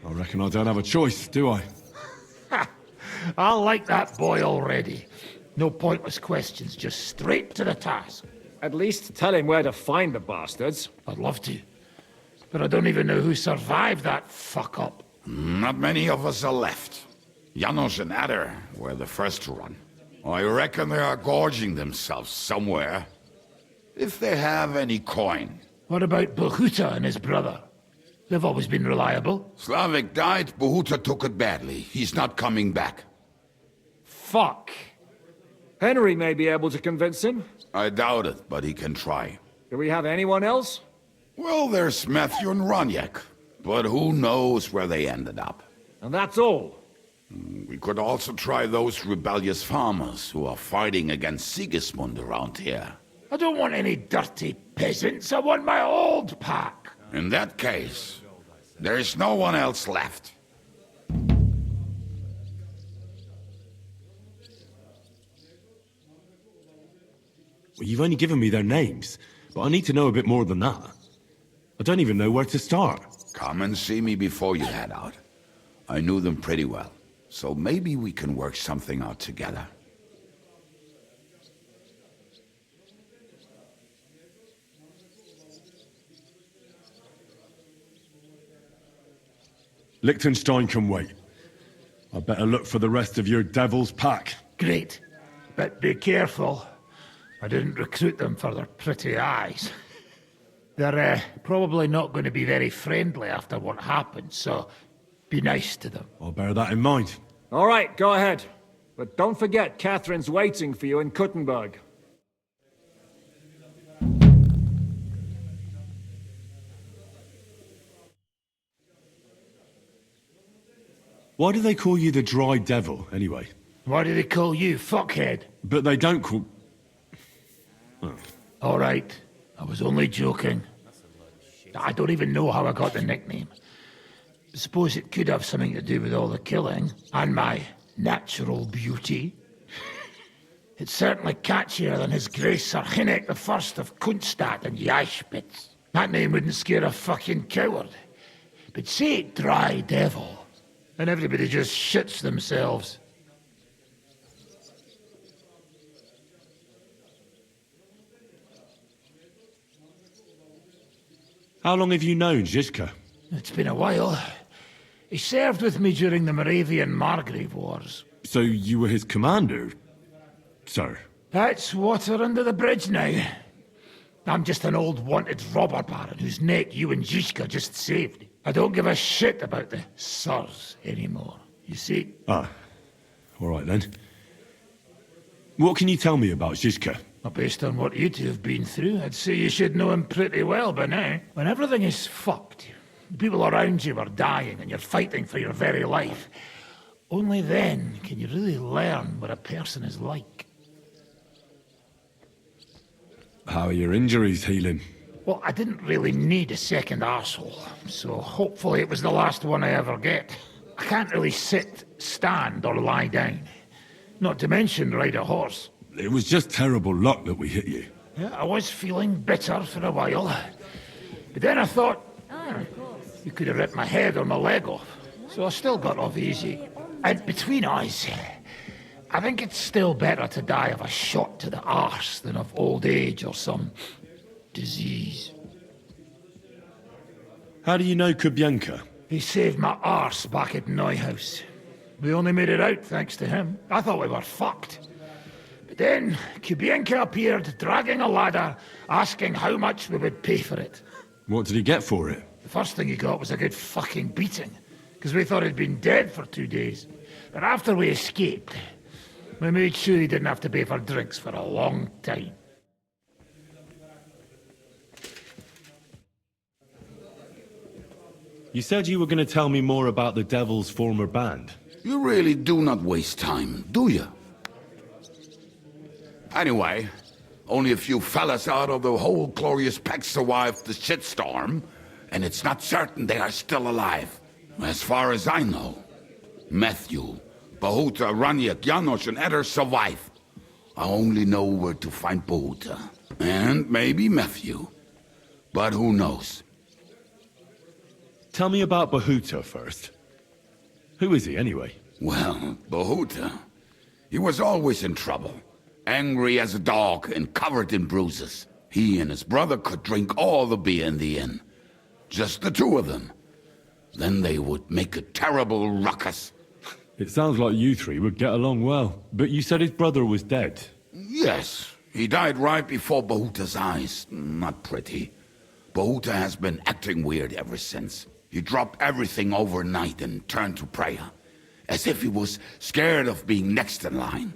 [SPEAKER 1] I reckon I don't have a choice, do I?
[SPEAKER 14] I like that boy already. No pointless questions, just straight to the task.
[SPEAKER 7] At least tell him where to find the bastards.
[SPEAKER 14] I'd love to. But I don't even know who survived that fuck-up.
[SPEAKER 17] Not many of us are left. Janos and Adder were the first to run. I reckon they are gorging themselves somewhere. If they have any coin.
[SPEAKER 14] What about Bohuta and his brother? They've always been reliable.
[SPEAKER 17] Slavik died, Bohuta took it badly. He's not coming back.
[SPEAKER 14] Fuck.
[SPEAKER 7] Henry may be able to convince him.
[SPEAKER 17] I doubt it, but he can try.
[SPEAKER 7] Do we have anyone else?
[SPEAKER 17] Well, there's Matthew and Roniak, but who knows where they ended up.
[SPEAKER 7] And that's all.
[SPEAKER 17] We could also try those rebellious farmers who are fighting against Sigismund around here.
[SPEAKER 14] I don't want any dirty peasants. I want my old pack.
[SPEAKER 17] In that case, there's no one else left.
[SPEAKER 1] Well, you've only given me their names, but I need to know a bit more than that. I don't even know where to start.
[SPEAKER 17] Come and see me before you head out. I knew them pretty well, so maybe we can work something out together.
[SPEAKER 1] Liechtenstein can wait. I better look for the rest of your devil's pack.
[SPEAKER 14] Great. But be careful. I didn't recruit them for their pretty eyes. They're probably not going to be very friendly after what happened, so be nice to them.
[SPEAKER 1] I'll bear that in mind.
[SPEAKER 7] All right, go ahead. But don't forget, Catherine's waiting for you in Kuttenberg.
[SPEAKER 1] Why do they call you the Dry Devil, anyway?
[SPEAKER 14] Why do they call you fuckhead?
[SPEAKER 1] But they don't call... Oh.
[SPEAKER 14] All right. I was only joking. I don't even know how I got the nickname. Suppose it could have something to do with all the killing, and my natural beauty. It's certainly catchier than His Grace Sir Hinnek the First of Kunstadt and Yeichspitz. That name wouldn't scare a fucking coward. But say Dry Devil, and everybody just shits themselves.
[SPEAKER 1] How long have you known Zizka?
[SPEAKER 14] It's been a while. He served with me during the Moravian-Margrave Wars.
[SPEAKER 1] So you were his commander, sir?
[SPEAKER 14] That's water under the bridge now. I'm just an old wanted robber baron whose neck you and Zizka just saved. I don't give a shit about the sirs anymore, you see?
[SPEAKER 1] Ah, all right then. What can you tell me about Zizka?
[SPEAKER 14] Well, based on what you two have been through, I'd say you should know him pretty well by now. When everything is fucked, the people around you are dying and you're fighting for your very life, only then can you really learn what a person is like.
[SPEAKER 1] How are your injuries healing?
[SPEAKER 14] Well, I didn't really need a second arsehole, so hopefully it was the last one I ever get. I can't really sit, stand, or lie down. Not to mention ride a horse.
[SPEAKER 1] It was just terrible luck that we hit you.
[SPEAKER 14] Yeah, I was feeling bitter for a while. But then I thought, you could have ripped my head or my leg off. So I still got off easy. And between us, I think it's still better to die of a shot to the arse than of old age or some disease.
[SPEAKER 1] How do you know Kubienka?
[SPEAKER 14] He saved my arse back at Neuhaus. We only made it out thanks to him. I thought we were fucked. But then Kubienka appeared, dragging a ladder, asking how much we would pay for it.
[SPEAKER 1] What did he get for it?
[SPEAKER 14] The first thing he got was a good fucking beating, because we thought he'd been dead for 2 days. But after we escaped, we made sure he didn't have to pay for drinks for a long time.
[SPEAKER 1] You said you were going to tell me more about the Devil's former band.
[SPEAKER 17] You really do not waste time, do you? Anyway, only a few fellas out of the whole glorious pack survived the shitstorm, and it's not certain they are still alive. As far as I know, Matthew, Bahuta, Raniak, Janos, and Eder survive. I only know where to find Bahuta. And maybe Matthew. But who knows?
[SPEAKER 1] Tell me about Bahuta first. Who is he, anyway?
[SPEAKER 17] Well, Bahuta, he was always in trouble. Angry as a dog and covered in bruises. He and his brother could drink all the beer in the inn. Just the two of them. Then they would make a terrible ruckus.
[SPEAKER 1] It sounds like you three would get along well. But you said his brother was dead.
[SPEAKER 17] Yes, he died right before Bahuta's eyes. Not pretty. Bahuta has been acting weird ever since. He dropped everything overnight and turned to prayer. As if he was scared of being next in line.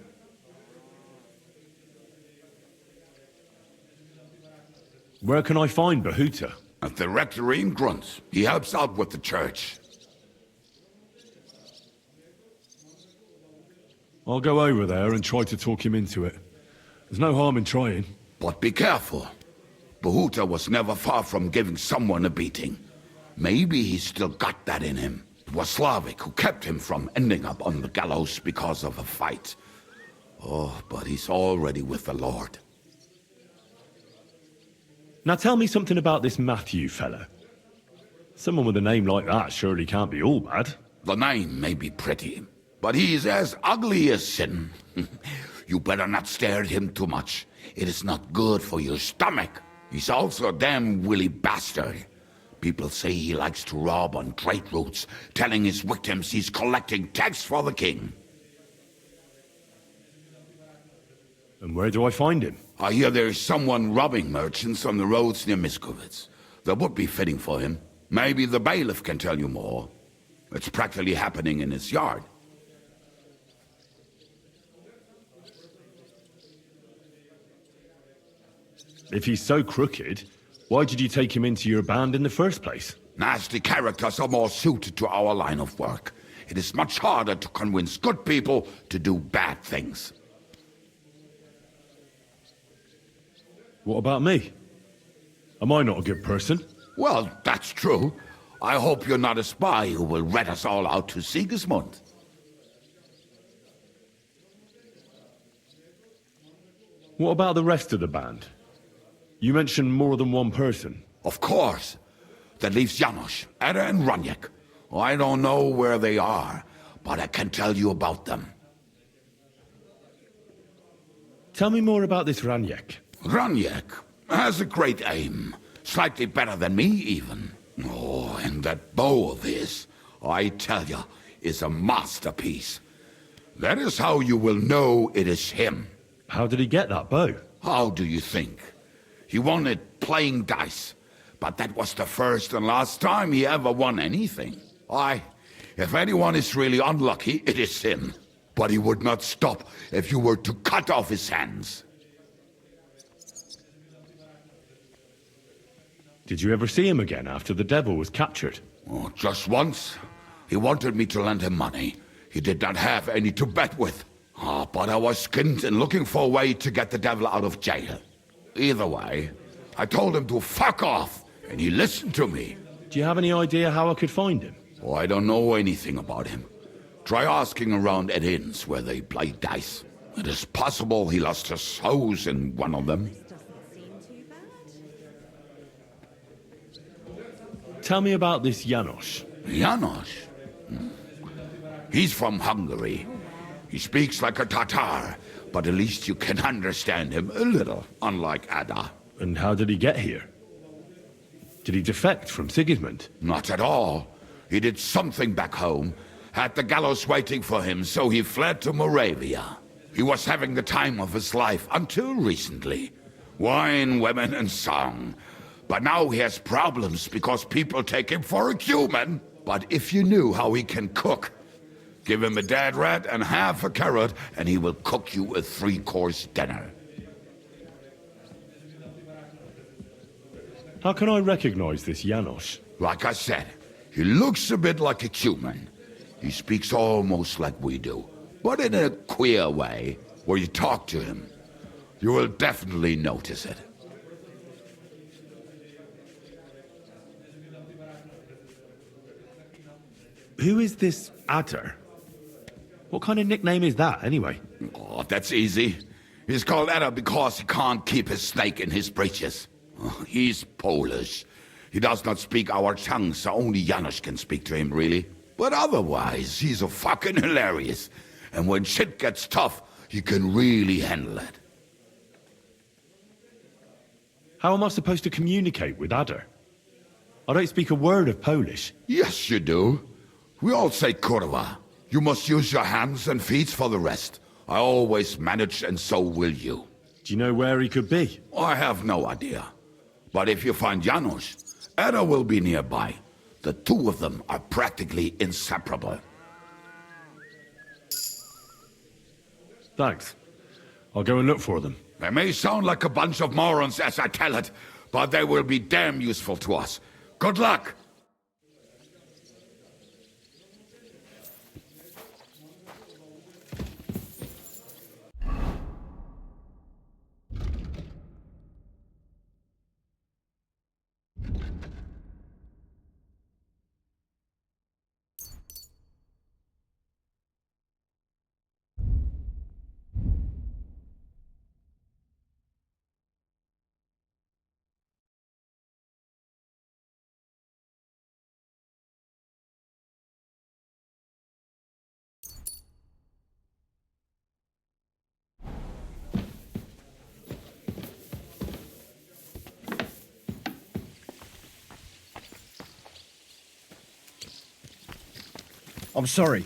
[SPEAKER 1] Where can I find Bahuta?
[SPEAKER 17] At the rectory in Grunt. He helps out with the church.
[SPEAKER 1] I'll go over there and try to talk him into it. There's no harm in trying.
[SPEAKER 17] But be careful. Bahuta was never far from giving someone a beating. Maybe he's still got that in him. It was Slavik who kept him from ending up on the gallows because of a fight. Oh, but he's already with the Lord.
[SPEAKER 1] Now tell me something about this Matthew fella. Someone with a name like that surely can't be all bad.
[SPEAKER 17] The name may be pretty, but he is as ugly as sin. You better not stare at him too much. It is not good for your stomach. He's also a damn willy bastard. People say he likes to rob on trade routes, telling his victims he's collecting tax for the king.
[SPEAKER 1] And where do I find him?
[SPEAKER 17] I hear there is someone robbing merchants on the roads near Miskovitz. That would be fitting for him. Maybe the bailiff can tell you more. It's practically happening in his yard.
[SPEAKER 1] If he's so crooked, why did you take him into your band in the first place?
[SPEAKER 17] Nasty characters are more suited to our line of work. It is much harder to convince good people to do bad things.
[SPEAKER 1] What about me? Am I not a good person?
[SPEAKER 17] Well, that's true. I hope you're not a spy who will rat us all out to Sigismund.
[SPEAKER 1] What about the rest of the band? You mentioned more than one person.
[SPEAKER 17] Of course. That leaves Janos, Ada and Raniek. I don't know where they are, but I can tell you about them.
[SPEAKER 1] Tell me more about this Raniek.
[SPEAKER 17] Raniek has a great aim. Slightly better than me, even. Oh, and that bow of his, I tell you, is a masterpiece. That is how you will know it is him.
[SPEAKER 1] How did he get that bow?
[SPEAKER 17] How do you think? He won it playing dice. But that was the first and last time he ever won anything. If anyone is really unlucky, it is him. But he would not stop if you were to cut off his hands.
[SPEAKER 1] Did you ever see him again after the devil was captured?
[SPEAKER 17] Oh, just once. He wanted me to lend him money. He did not have any to bet with. But I was skinned and looking for a way to get the devil out of jail. Either way, I told him to fuck off, and he listened to me.
[SPEAKER 1] Do you have any idea how I could find him?
[SPEAKER 17] Oh, I don't know anything about him. Try asking around at inns where they play dice. It is possible he lost his hose in one of them.
[SPEAKER 1] Tell me about this Janos.
[SPEAKER 17] Janos? He's from Hungary. He speaks like a Tatar, but at least you can understand him a little, unlike Ada.
[SPEAKER 1] And how did he get here? Did he defect from Sigismund?
[SPEAKER 17] Not at all. He did something back home, had the gallows waiting for him, so he fled to Moravia. He was having the time of his life until recently. Wine, women, and song. But now he has problems because people take him for a human. But if you knew how he can cook, give him a dead rat and half a carrot, and he will cook you a 3-course dinner.
[SPEAKER 1] How can I recognize this Janos?
[SPEAKER 17] Like I said, he looks a bit like a human. He speaks almost like we do, but in a queer way, where you talk to him. You will definitely notice it.
[SPEAKER 1] Who is this Adder? What kind of nickname is that, anyway?
[SPEAKER 17] Oh, that's easy. He's called Ada because he can't keep his snake in his breeches. Oh, he's Polish. He does not speak our tongue, so only Janos can speak to him, really. But otherwise, he's a fucking hilarious. And when shit gets tough, he can really handle it.
[SPEAKER 1] How am I supposed to communicate with Adder? I don't speak a word of Polish.
[SPEAKER 17] Yes, you do. We all say kurwa. You must use your hands and feet for the rest. I always manage, and so will you.
[SPEAKER 1] Do you know where he could be?
[SPEAKER 17] I have no idea. But if you find Janos, Ada will be nearby. The two of them are practically inseparable.
[SPEAKER 1] Thanks. I'll go and look for them.
[SPEAKER 17] They may sound like a bunch of morons as I tell it, but they will be damn useful to us. Good luck!
[SPEAKER 11] I'm sorry.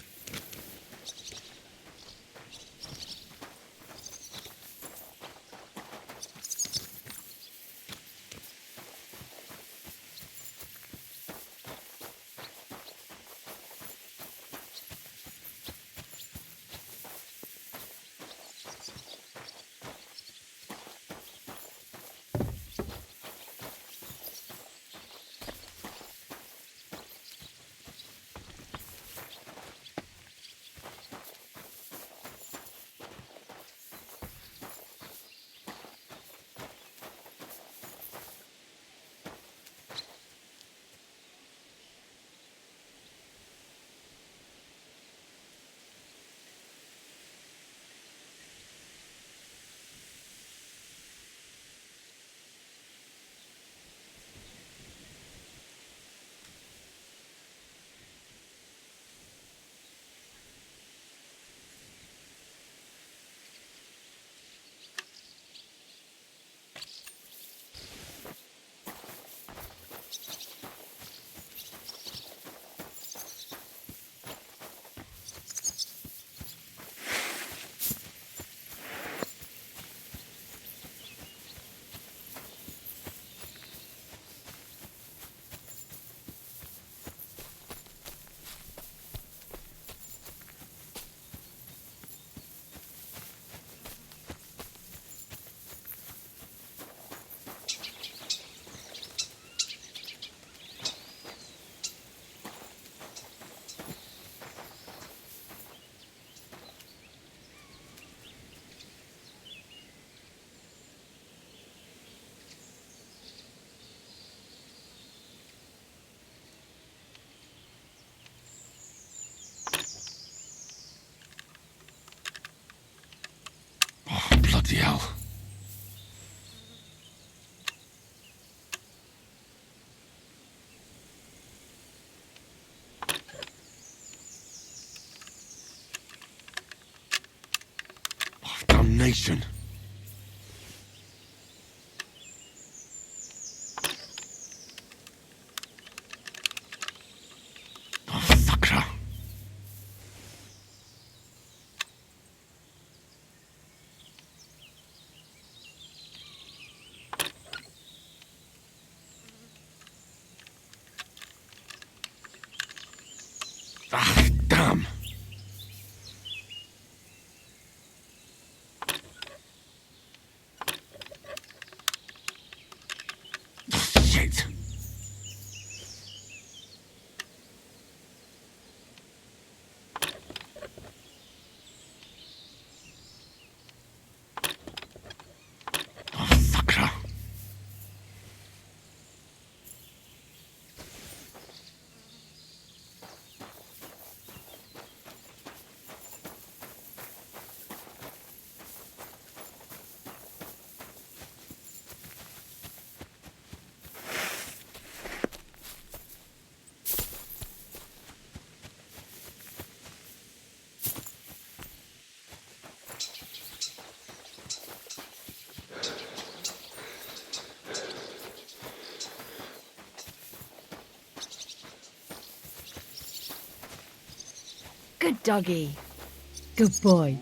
[SPEAKER 20] Bloody hell. Oh, damnation. Oh, sacra. Ah, damn. Shit. Oh, sacra.
[SPEAKER 22] Good doggy. Good boy.